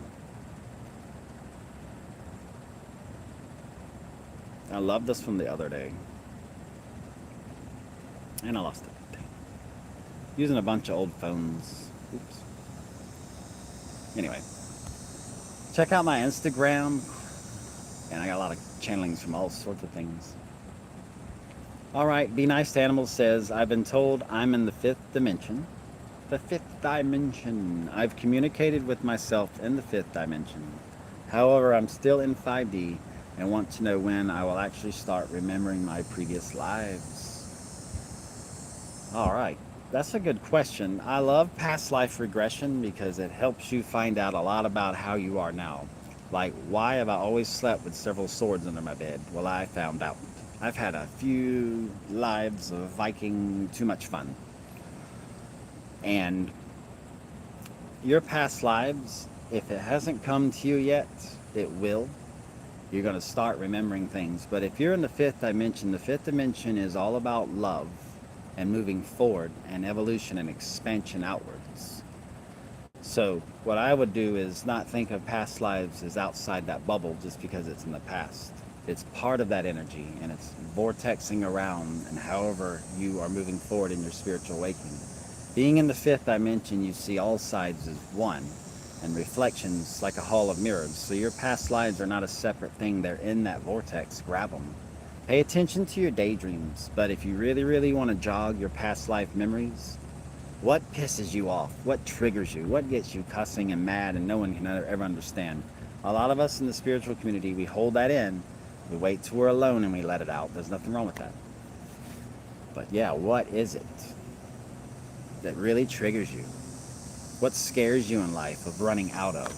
I love this from the other day. And I lost it. Dang. Using a bunch of old phones. Oops. Anyway. Check out my Instagram. And I got a lot of channelings from all sorts of things. Alright, Be Nice to Animals says, I've been told I'm in the 5th dimension. The 5th dimension. I've communicated with myself in the 5th dimension. However, I'm still in 5D and want to know when I will actually start remembering my previous lives. Alright, that's a good question. I love past life regression because it helps you find out a lot about how you are now. Like, why have I always slept with several swords under my bed? Well, I found out. I've had a few lives of Viking too much fun. And your past lives, if it hasn't come to you yet, it will. You're going to start remembering things. But if you're in the 5th dimension, the 5th dimension is all about love and moving forward and evolution and expansion outwards. So what I would do is not think of past lives as outside that bubble just because it's in the past. It's part of that energy, and it's vortexing around, and however you are moving forward in your spiritual awakening. Being in the 5th dimension, you see all sides as one, and reflections like a hall of mirrors. So your past lives are not a separate thing. They're in that vortex. Grab them. Pay attention to your daydreams. But if you really, really want to jog your past life memories, what pisses you off? What triggers you? What gets you cussing and mad and no one can ever understand? A lot of us in the spiritual community, we hold that in. We wait till we're alone and we let it out. There's nothing wrong with that. But yeah, what is it that really triggers you? What scares you in life of running out of?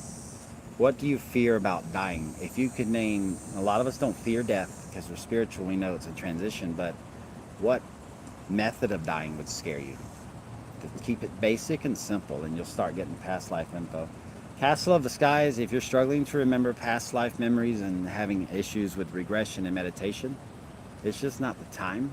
What do you fear about dying? If you could name, a lot of us don't fear death because we're spiritual, we know it's a transition, but what method of dying would scare you? Keep it basic and simple and you'll start getting past life info. Castle of the Skies, if you're struggling to remember past life memories and having issues with regression and meditation, it's just not the time.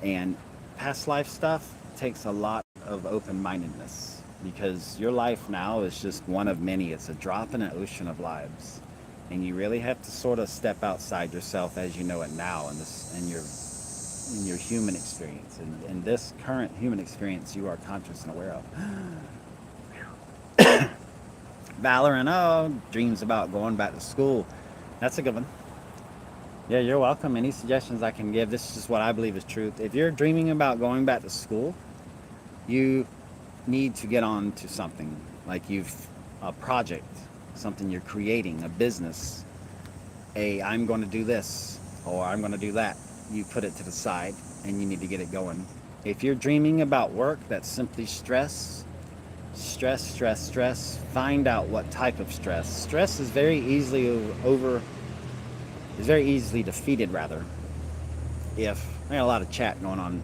And past life stuff takes a lot of open-mindedness because your life now is just one of many. It's a drop in an ocean of lives. And you really have to sort of step outside yourself as you know it now in your human experience. And in this current human experience you are conscious and aware of. Valorant, oh, dreams about going back to school. That's a good one. Yeah, you're welcome. Any suggestions I can give? This is just what I believe is truth. If you're dreaming about going back to school, you need to get on to something. Like a project, something you're creating, a business. I'm going to do this or I'm going to do that. You put it to the side and you need to get it going. If you're dreaming about work, that's simply stress. Stress, stress, stress. Find out what type of stress. Stress is very easily is very easily defeated, rather. If I got a lot of chat going on,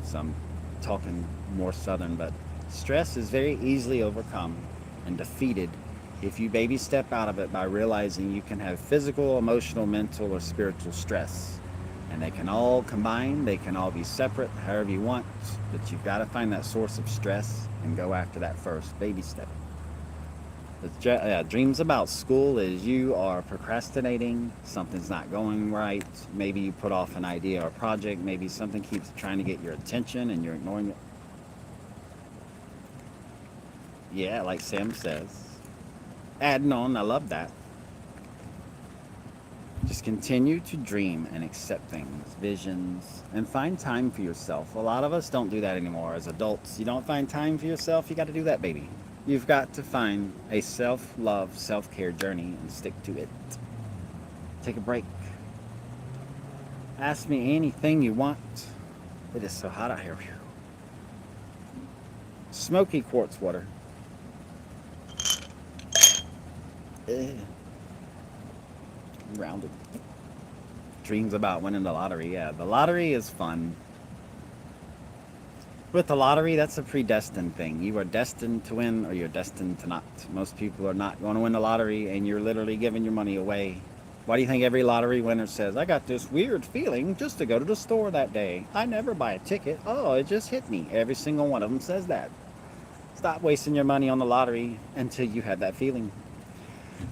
so I'm talking more southern, but stress is very easily overcome and defeated if you baby step out of it by realizing you can have physical, emotional, mental, or spiritual stress. And they can all combine, they can all be separate, however you want, but you've got to find that source of stress and go after that first baby step. The dreams about school is you are procrastinating, something's not going right, maybe you put off an idea or project, maybe something keeps trying to get your attention and you're ignoring it. Yeah, like Sam says. Adding on, I love that. Just continue to dream and accept things, visions, and find time for yourself. A lot of us don't do that anymore as adults. You don't find time for yourself, you got to do that, baby. You've got to find a self-love, self-care journey and stick to it. Take a break. Ask me anything you want. It is so hot out here. Smoky quartz water. Rounded. Dreams about winning the lottery. Yeah, the lottery is fun. With the lottery, that's a predestined thing. You are destined to win or you're destined to not. Most people are not going to win the lottery and you're literally giving your money away. Why do you think every lottery winner says, I got this weird feeling just to go to the store that day. I never buy a ticket. Oh, it just hit me. Every single one of them says that. Stop wasting your money on the lottery until you have that feeling.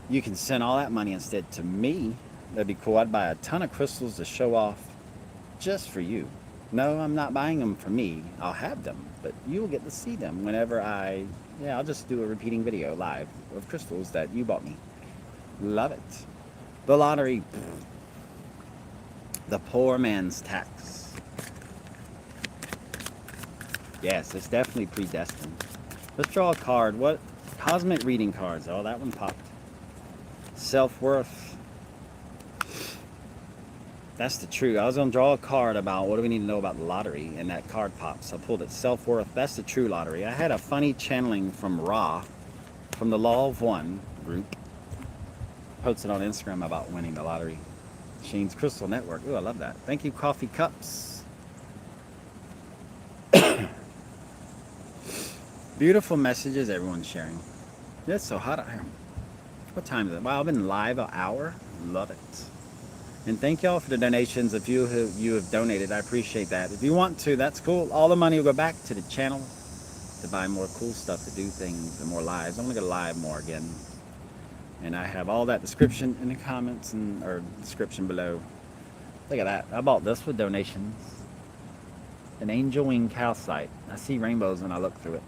You can send all that money instead to me. That'd be cool. I'd buy a ton of crystals to show off just for you. No, I'm not buying them for me. I'll have them, but you'll get to see them whenever I'll just do a repeating video live of crystals that you bought me. Love it. The lottery. The poor man's tax. Yes, it's definitely predestined. Let's draw a card. What? Cosmic reading cards. Oh, that one popped. Self-worth. That's the truth. I was going to draw a card about what do we need to know about the lottery, and that card pops. I pulled it. Self-worth. That's the true lottery. I had a funny channeling from Ra, from the Law of One group. Posted on Instagram about winning the lottery. Shane's Crystal Network. Ooh, I love that. Thank you, Coffee Cups. Beautiful messages everyone's sharing. It's so hot out here. What time is it? Wow, I've been live an hour. Love it. And thank y'all for the donations. If you have donated, I appreciate that. If you want to, that's cool. All the money will go back to the channel to buy more cool stuff, to do things, and more lives. I'm gonna go live more again. And I have all that description in the comments or description below. Look at that. I bought this with donations. An angel wing calcite. I see rainbows when I look through it.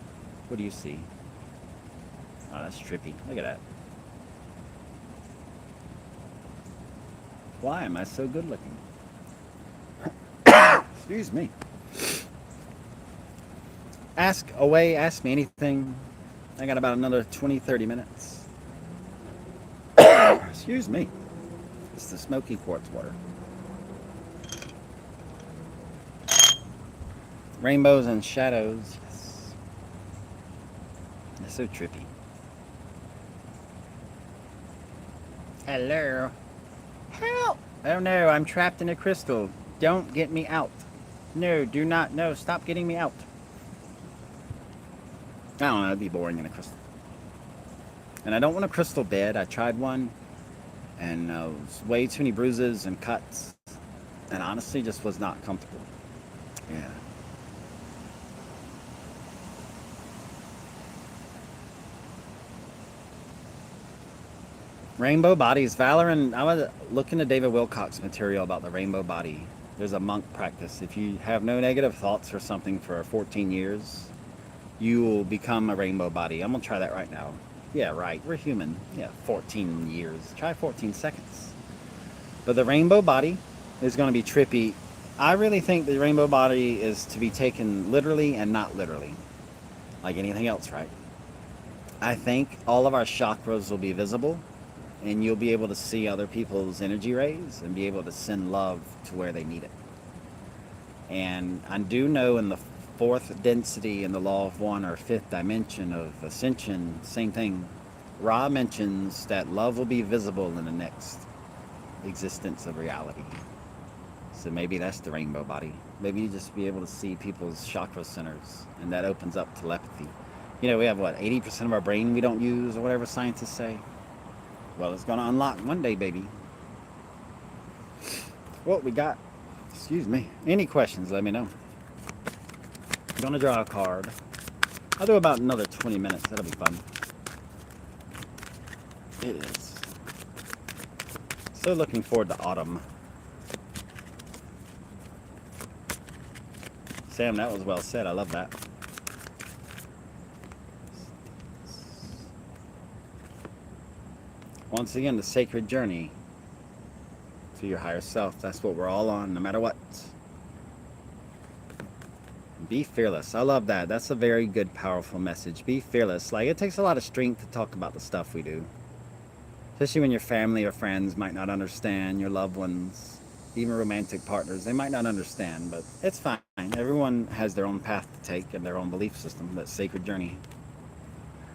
What do you see? Oh, that's trippy. Look at that. Why am I so good looking? Excuse me. Ask away, ask me anything. I got about another 20-30 minutes. Excuse me. It's the smoky quartz water. Rainbows and shadows. Yes. It's so trippy. Hello. Help! Oh no, I'm trapped in a crystal. Don't get me out. No, do not. No, stop getting me out. I don't know, it'd be boring in a crystal. And I don't want a crystal bed. I tried one, and it was way too many bruises and cuts, and honestly just was not comfortable. Yeah. Rainbow bodies. Valorant, I was looking at David Wilcock's material about the rainbow body. There's a monk practice. If you have no negative thoughts or something for 14 years, you will become a rainbow body. I'm going to try that right now. Yeah, right. We're human. Yeah, 14 years. Try 14 seconds. But the rainbow body is going to be trippy. I really think the rainbow body is to be taken literally and not literally, like anything else, right? I think all of our chakras will be visible, and you'll be able to see other people's energy rays and be able to send love to where they need it. And I do know in the fourth density in the law of one or fifth dimension of ascension, same thing. Ra mentions that love will be visible in the next existence of reality. So maybe that's the rainbow body. Maybe you just be able to see people's chakra centers, and that opens up telepathy. You know, we have what, 80% of our brain we don't use, or whatever scientists say. Well, it's going to unlock one day, baby. What we got? Excuse me. Any questions, let me know. I'm going to draw a card. I'll do about another 20 minutes. That'll be fun. It is. So looking forward to autumn. Sam, that was well said. I love that. Once again, the sacred journey to your higher self. That's what we're all on, no matter what. Be fearless. I love that. That's a very good, powerful message. Be fearless. Like, it takes a lot of strength to talk about the stuff we do. Especially when your family or friends might not understand, your loved ones, even romantic partners, they might not understand, but it's fine. Everyone has their own path to take and their own belief system, that sacred journey.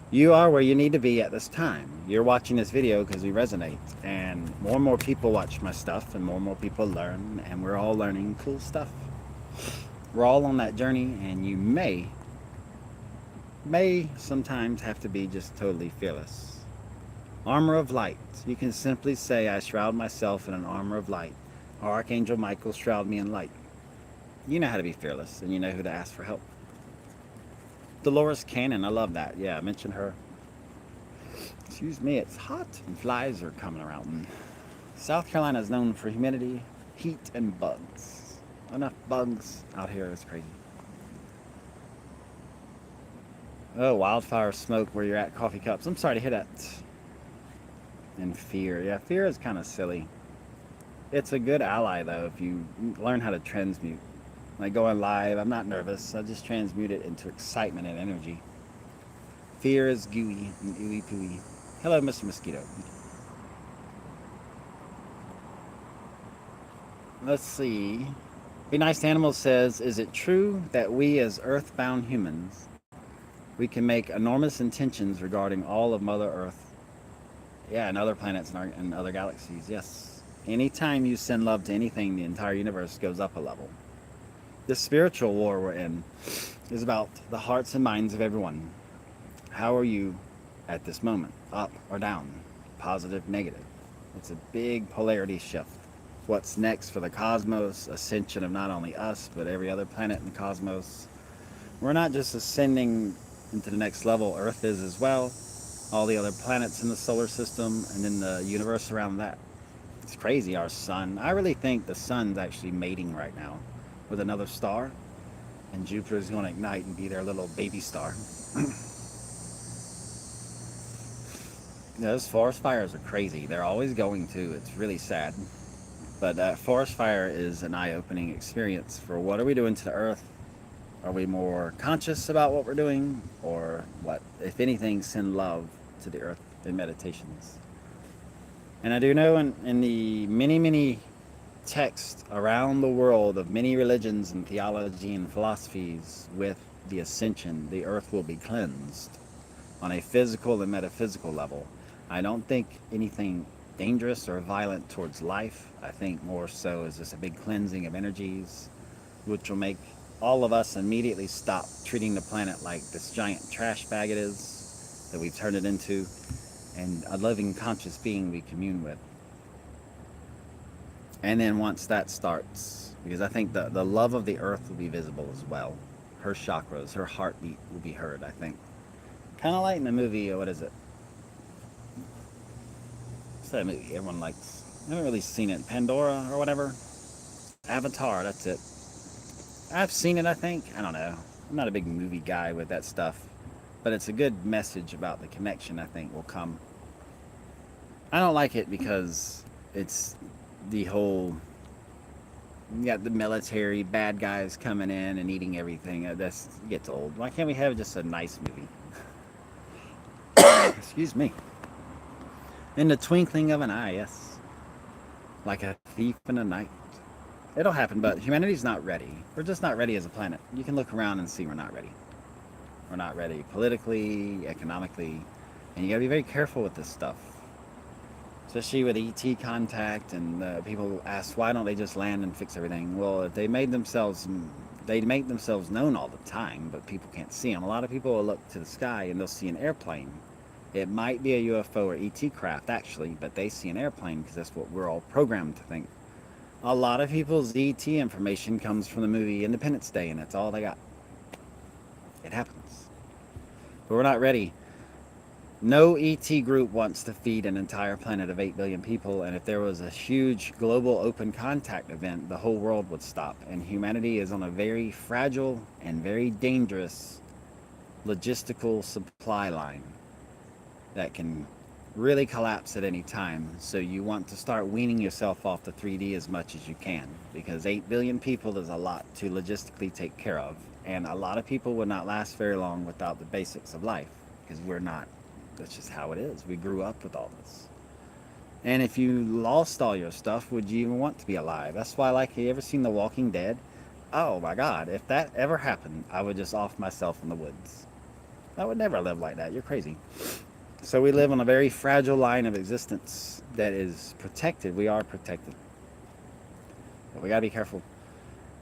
You are where you need to be at this time. You're watching this video because we resonate, and more people watch my stuff, and more people learn, and we're all learning cool stuff. We're all on that journey, and you may sometimes have to be just totally fearless. Armor of light. You can simply say, I shroud myself in an armor of light, or Archangel Michael shroud me in light. You know how to be fearless, and you know who to ask for help. Dolores Cannon, I love that. Yeah, I mentioned her. Excuse me, it's hot and flies are coming around. South Carolina is known for humidity, heat, and bugs. Enough bugs out here is crazy. Oh, wildfire smoke where you're at, coffee cups. I'm sorry to hear that. And fear. Yeah, fear is kind of silly. It's a good ally, though, if you learn how to transmute. Like going live, I'm not nervous. I just transmute it into excitement and energy. Fear is gooey and ooey pooey. Hello, Mr. Mosquito. Let's see. Be Nice to Animals says, is it true that we as earthbound humans, we can make enormous intentions regarding all of Mother Earth? Yeah, and other planets and other galaxies, yes. Anytime you send love to anything, the entire universe goes up a level. This spiritual war we're in is about the hearts and minds of everyone. How are you at this moment? Up or down? Positive, negative? It's a big polarity shift. What's next for the cosmos? Ascension of not only us, but every other planet in the cosmos. We're not just ascending into the next level. Earth is as well. All the other planets in the solar system, and then the universe around that. It's crazy, our sun. I really think the sun's actually mating right now with another star, and Jupiter's going to ignite and be their little baby star. Those forest fires are crazy. They're always going to. It's really sad. But forest fire is an eye-opening experience for what are we doing to the earth? Are we more conscious about what we're doing? Or what, if anything, send love to the earth in meditations? And I do know in the many texts around the world of many religions and theology and philosophies, with the ascension, the earth will be cleansed on a physical and metaphysical level. I don't think anything dangerous or violent towards life. I think more so is just a big cleansing of energies, which will make all of us immediately stop treating the planet like this giant trash bag it is, that we've turned it into. and a living conscious being we commune with. And then once that starts, because I think the love of the earth will be visible as well. Her chakras, her heartbeat will be heard, I think. Kind of like in the movie, what is it? What's that movie everyone likes? I haven't really seen it. Pandora or whatever? Avatar, that's it. I've seen it, I think. I don't know. I'm not a big movie guy with that stuff. But it's a good message about the connection, I think, will come. I don't like it because it's the whole, you got the military bad guys coming in and eating everything. That gets old. Why can't we have just a nice movie? Excuse me. In the twinkling of an eye, yes. Like a thief in the night. It'll happen, but humanity's not ready. We're just not ready as a planet. You can look around and see we're not ready. We're not ready politically, economically, and you gotta be very careful with this stuff. Especially with ET contact, and people ask, why don't they just land and fix everything? Well, if they make themselves known all the time, but people can't see them. A lot of people will look to the sky and they'll see an airplane. It might be a UFO or ET craft, actually, but they see an airplane because that's what we're all programmed to think. A lot of people's ET information comes from the movie Independence Day, and that's all they got. It happens. But we're not ready. No ET group wants to feed an entire planet of 8 billion people, and if there was a huge global open contact event, the whole world would stop. And humanity is on a very fragile and very dangerous logistical supply line that can really collapse at any time. So you want to start weaning yourself off the 3D as much as you can, because 8 billion people is a lot to logistically take care of, and a lot of people would not last very long without the basics of life, because we're not, that's just how it is. We grew up with all this. And if you lost all your stuff, would you even want to be alive? That's why, like, have you ever seen The Walking Dead? Oh my God, if that ever happened, I would just off myself in the woods. I would never live like that. You're crazy. So we live on a very fragile line of existence that is protected. We are protected. But we got to be careful.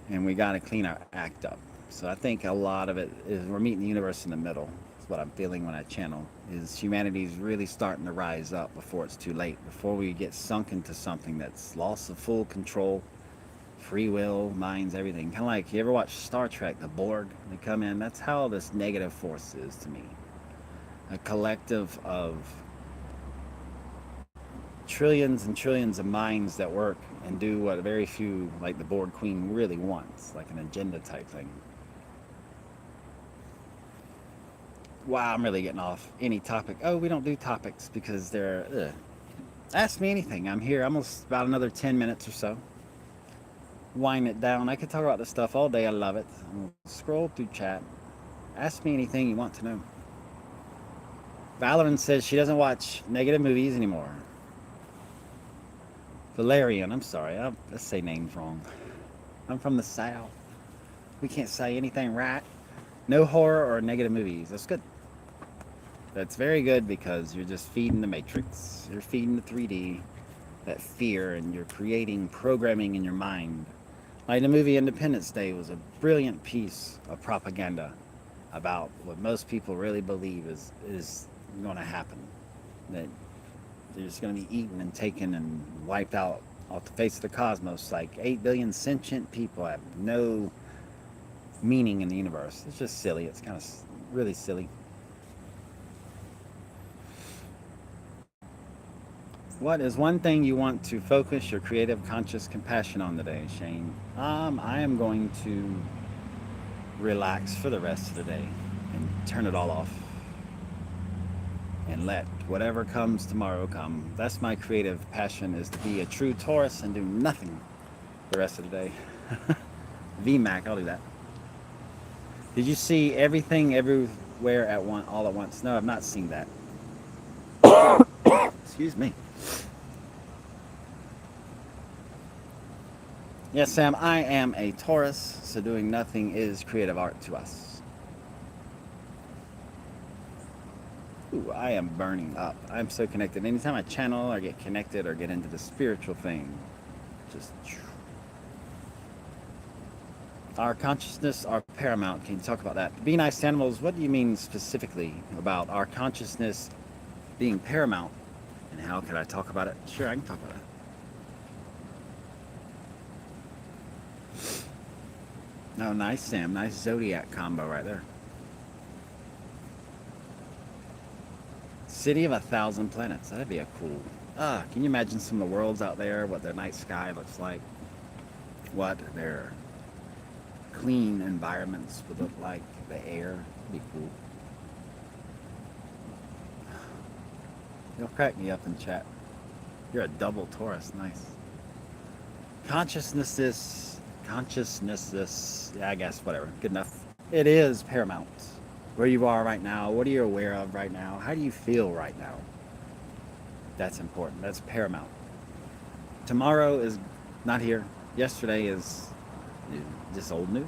And we got to clean our act up. So I think a lot of it is we're meeting the universe in the middle. That's what I'm feeling when I channel. Is humanity's really starting to rise up before it's too late. Before we get sunk into something that's loss of full control, free will, minds, everything. Kind of like, you ever watch Star Trek, the Borg? They come in. That's how this negative force is to me. A collective of trillions and trillions of minds that work and do what very few, like the Borg Queen, really wants, like an agenda type thing. Wow, I'm really getting off any topic. Oh, we don't do topics because they're, ugh. Ask me anything. I'm here almost about another 10 minutes or so. Wind it down. I could talk about this stuff all day. I love it. Scroll through chat. Ask me anything you want to know. Valorant says she doesn't watch negative movies anymore. Valerian, I'm sorry. Let's say names wrong. I'm from the South. We can't say anything right. No horror or negative movies. That's good. That's very good because you're just feeding the Matrix. You're feeding the 3D, that fear, and you're creating programming in your mind. Like the movie Independence Day was a brilliant piece of propaganda about what most people really believe is going to happen, that they're just going to be eaten and taken and wiped out off the face of the cosmos. Like 8 billion sentient people have no meaning in the universe. It's just silly. It's kind of really silly. What is one thing you want to focus your creative, conscious compassion on today, Shane? I am going to relax for the rest of the day and turn it all off. And let whatever comes tomorrow come. That's my creative passion, is to be a true Taurus and do nothing the rest of the day. VMAC, I'll do that. Did you see Everything Everywhere at all at once? No, I've not seen that. Excuse me. Yes, Sam, I am a Taurus, so doing nothing is creative art to us. Ooh, I am burning up. I'm so connected. Anytime I channel or get connected or get into the spiritual thing, just... Our consciousness, our paramount. Can you talk about that? Be nice to animals. What do you mean specifically about our consciousness being paramount. And how could I talk about it? Sure, I can talk about it. Oh, nice, Sam. Nice zodiac combo right there. City of 1,000 planets. That'd be a cool. Can you imagine some of the worlds out there? What their night sky looks like? What their clean environments would look like? The air would be cool. You'll crack me up in chat. You're a double Taurus. Nice. Consciousness. Yeah, I guess whatever. Good enough. It is paramount. Where you are right now. What are you aware of right now? How do you feel right now? That's important. That's paramount. Tomorrow is not here. Yesterday is just old news.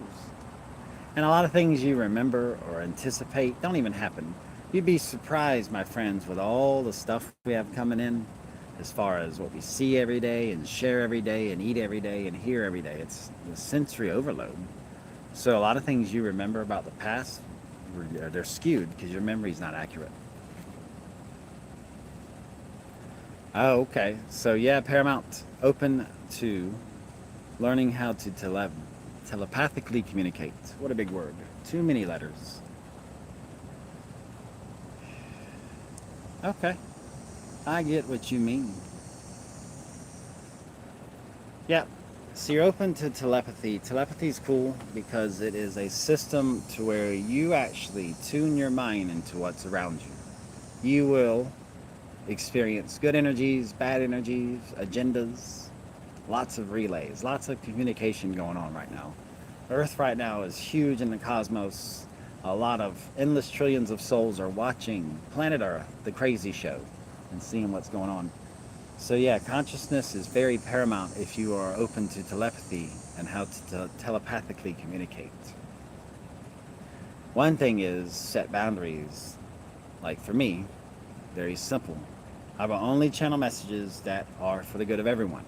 And a lot of things you remember or anticipate don't even happen. You'd be surprised, my friends, with all the stuff we have coming in, as far as what we see every day and share every day and eat every day and hear every day. It's the sensory overload. So a lot of things you remember about the past, they're skewed because your memory's not accurate. Oh, okay. So yeah, paramount, open to learning how to telepathically communicate. What a big word. Too many letters. Okay. I get what you mean. Yeah. So you're open to telepathy. Telepathy is cool because it is a system to where you actually tune your mind into what's around you. You will experience good energies, bad energies, agendas, lots of relays, lots of communication going on right now. Earth right now is huge in the cosmos. A lot of endless trillions of souls are watching Planet Earth, the crazy show, and seeing what's going on. So yeah, consciousness is very paramount if you are open to telepathy and how to telepathically communicate. One thing is set boundaries. Like for me, very simple. I will only channel messages that are for the good of everyone.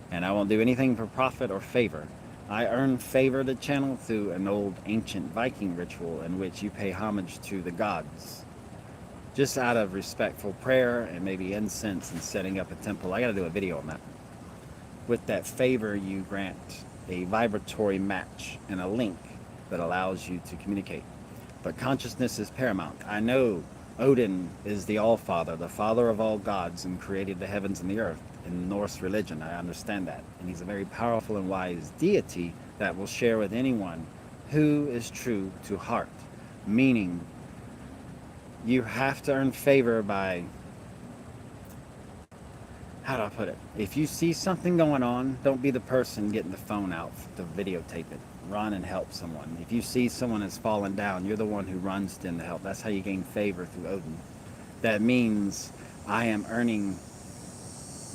And I won't do anything for profit or favor. I earn favor to channel through an old ancient Viking ritual in which you pay homage to the gods. Just out of respectful prayer and maybe incense and setting up a temple. I gotta do a video on that. With that favor, you grant a vibratory match and a link that allows you to communicate. But consciousness is paramount. I know Odin is the All-Father, the father of all gods, and created the heavens and the earth. In Norse religion, I understand that. And he's a very powerful and wise deity that will share with anyone who is true to heart. Meaning, you have to earn favor by, how do I put it? If you see something going on, don't be the person getting the phone out to videotape it. Run and help someone. If you see someone has fallen down, you're the one who runs in to help. That's how you gain favor through Odin. That means I am earning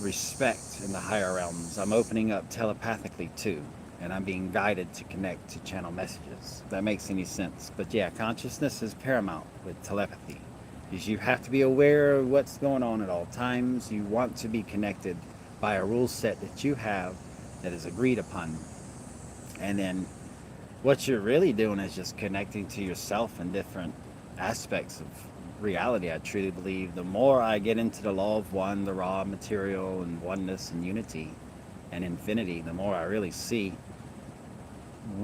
respect in the higher realms. I'm opening up telepathically too, and I'm being guided to connect to channel messages. If that makes any sense. But yeah, consciousness is paramount with telepathy. Because you have to be aware of what's going on at all times. You want to be connected by a rule set that you have that is agreed upon. And then what you're really doing is just connecting to yourself in different aspects of reality. I truly believe the more I get into the law of one, the raw material and oneness and unity and infinity, the more I really see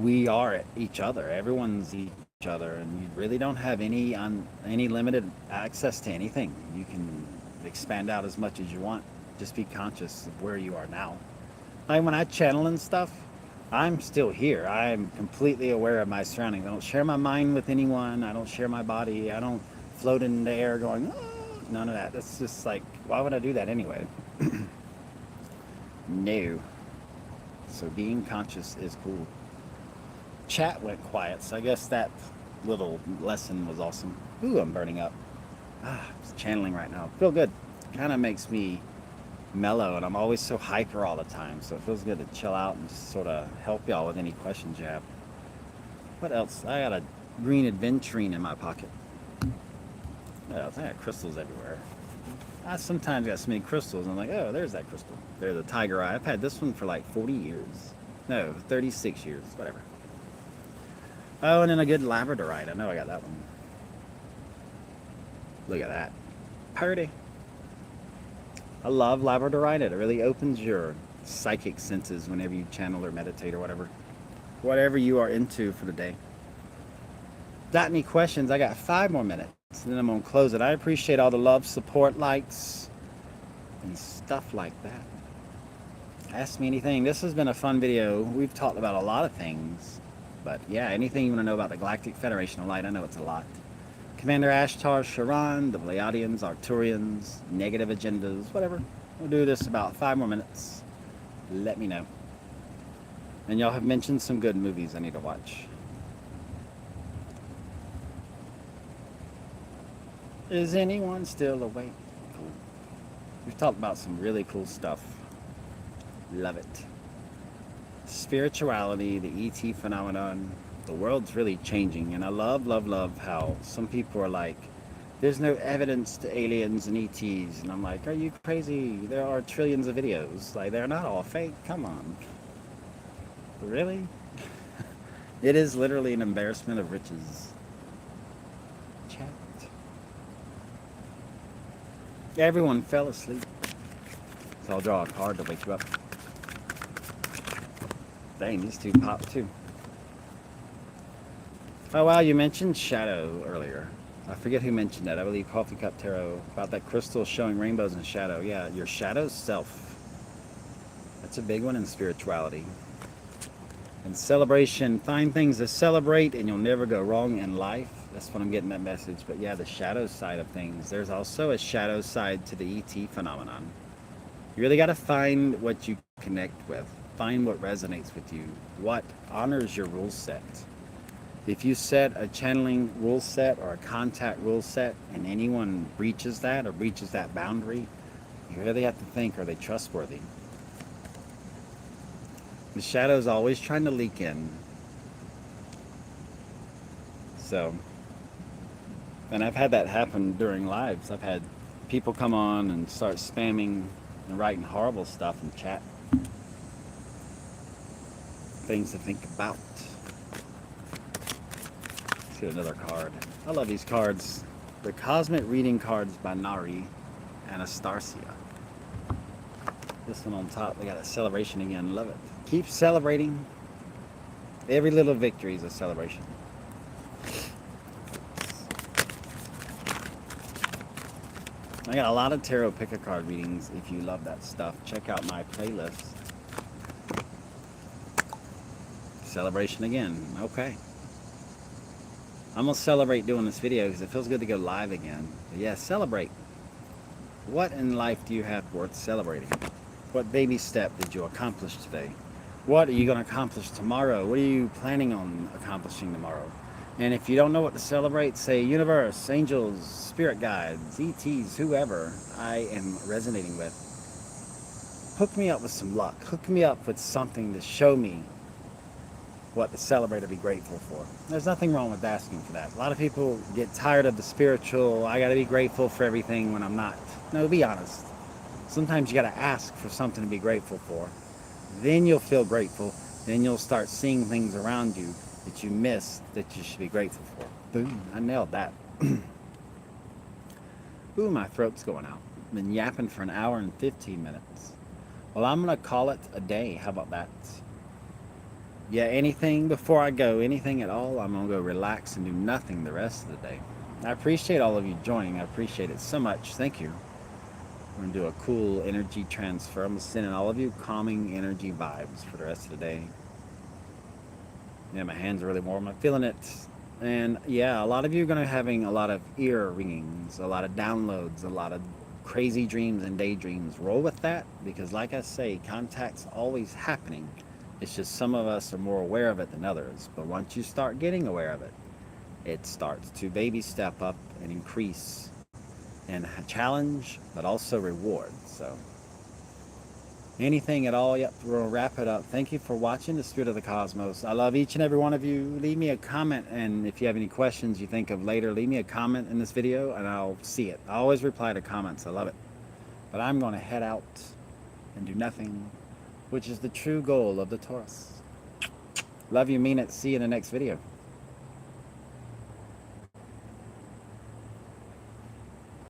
we are each other. Everyone's each other, and you really don't have any limited access to anything. You can expand out as much as you want. Just be conscious of where you are now. Like when I channel and stuff, I'm still here. I'm completely aware of my surroundings. I don't share my mind with anyone. I don't share my body. I don't float in the air going, oh, none of that. That's just like, why would I do that anyway? No. So being conscious is cool. Chat went quiet, so I guess that little lesson was awesome. Ooh, I'm burning up. I'm channeling right now. Feel good. Kind of makes me mellow, and I'm always so hyper all the time, so it feels good to chill out and just sort of help y'all with any questions you have. What else? I got a green aventurine in my pocket. What else? I got crystals everywhere. I sometimes got so many crystals, and I'm like, oh, there's that crystal. There's a tiger eye. I've had this one for like 40 years. No, 36 years, whatever. Oh, and then a good labradorite. I know I got that one. Look at that. Purdy. I love labradorite. It really opens your psychic senses whenever you channel or meditate or whatever you are into for the day. Got any questions? I got 5 more minutes, and then I'm gonna close it. I appreciate all the love, support, likes, and stuff like that. Ask me anything. This has been a fun video. We've talked about a lot of things, but yeah, anything you want to know about the Galactic Federation of Light, I know it's a lot. Commander Ashtar, Sharon, the Pleiadians, Arcturians, negative agendas, whatever. We'll do this about 5 more minutes. Let me know. And y'all have mentioned some good movies I need to watch. Is anyone still awake? Cool. We've talked about some really cool stuff. Love it. Spirituality, the ET phenomenon. The world's really changing, and I love, love, love how some people are like, there's no evidence to aliens and ETs, and I'm like, are you crazy? There are trillions of videos. Like, they're not all fake. Come on. Really? It is literally an embarrassment of riches. Chat. Everyone fell asleep. So I'll draw a card to wake you up. Dang, these two popped too. Oh wow, you mentioned shadow earlier. I forget who mentioned that. I believe Coffee Cup Tarot, about that crystal showing rainbows and shadow. Yeah, your shadow self. That's a big one in spirituality. And celebration, find things to celebrate and you'll never go wrong in life. That's what I'm getting that message. But yeah, the shadow side of things. There's also a shadow side to the ET phenomenon. You really got to find what you connect with. Find what resonates with you. What honors your rule set. If you set a channeling rule set or a contact rule set and anyone breaches that or breaches that boundary, you really have to think, are they trustworthy? The shadow's always trying to leak in. So, and I've had that happen during lives. I've had people come on and start spamming and writing horrible stuff in chat. Things to think about. Let's get another card. I love these cards. The Cosmic Reading cards by Nari Anastasia. This one on top, they got a celebration again. Love it. Keep celebrating. Every little victory is a celebration. I got a lot of tarot pick-a-card readings. If you love that stuff, check out my playlist. Celebration again. Okay. I'm going to celebrate doing this video because it feels good to go live again. But yeah, celebrate. What in life do you have worth celebrating? What baby step did you accomplish today? What are you going to accomplish tomorrow? What are you planning on accomplishing tomorrow? And if you don't know what to celebrate, say universe, angels, spirit guides, ETs, whoever I am resonating with. Hook me up with some luck. Hook me up with something to show me what to celebrate or be grateful for. There's nothing wrong with asking for that. A lot of people get tired of the spiritual, I got to be grateful for everything when I'm not. No, be honest. Sometimes you got to ask for something to be grateful for. Then you'll feel grateful. Then you'll start seeing things around you that you missed that you should be grateful for. Boom, I nailed that. Ooh, my throat's going out. Been yapping for an hour and 15 minutes. Well, I'm going to call it a day. How about that? Yeah, anything before I go, anything at all, I'm going to go relax and do nothing the rest of the day. I appreciate all of you joining. I appreciate it so much. Thank you. We're going to do a cool energy transfer. I'm going to send in all of you calming energy vibes for the rest of the day. Yeah, my hands are really warm. I'm feeling it. And yeah, a lot of you are going to be having a lot of ear ringings, a lot of downloads, a lot of crazy dreams and daydreams. Roll with that because like I say, contact's always happening. It's just some of us are more aware of it than others. But once you start getting aware of it, it starts to baby step up and increase and challenge, but also reward. So anything at all, yep, we'll wrap it up. Thank you for watching The Spirit of the Cosmos. I love each and every one of you. Leave me a comment, and if you have any questions you think of later, leave me a comment in this video and I'll see it. I always reply to comments. I love it. But I'm going to head out and do nothing, which is the true goal of the Taurus. Love you, mean it. See you in the next video.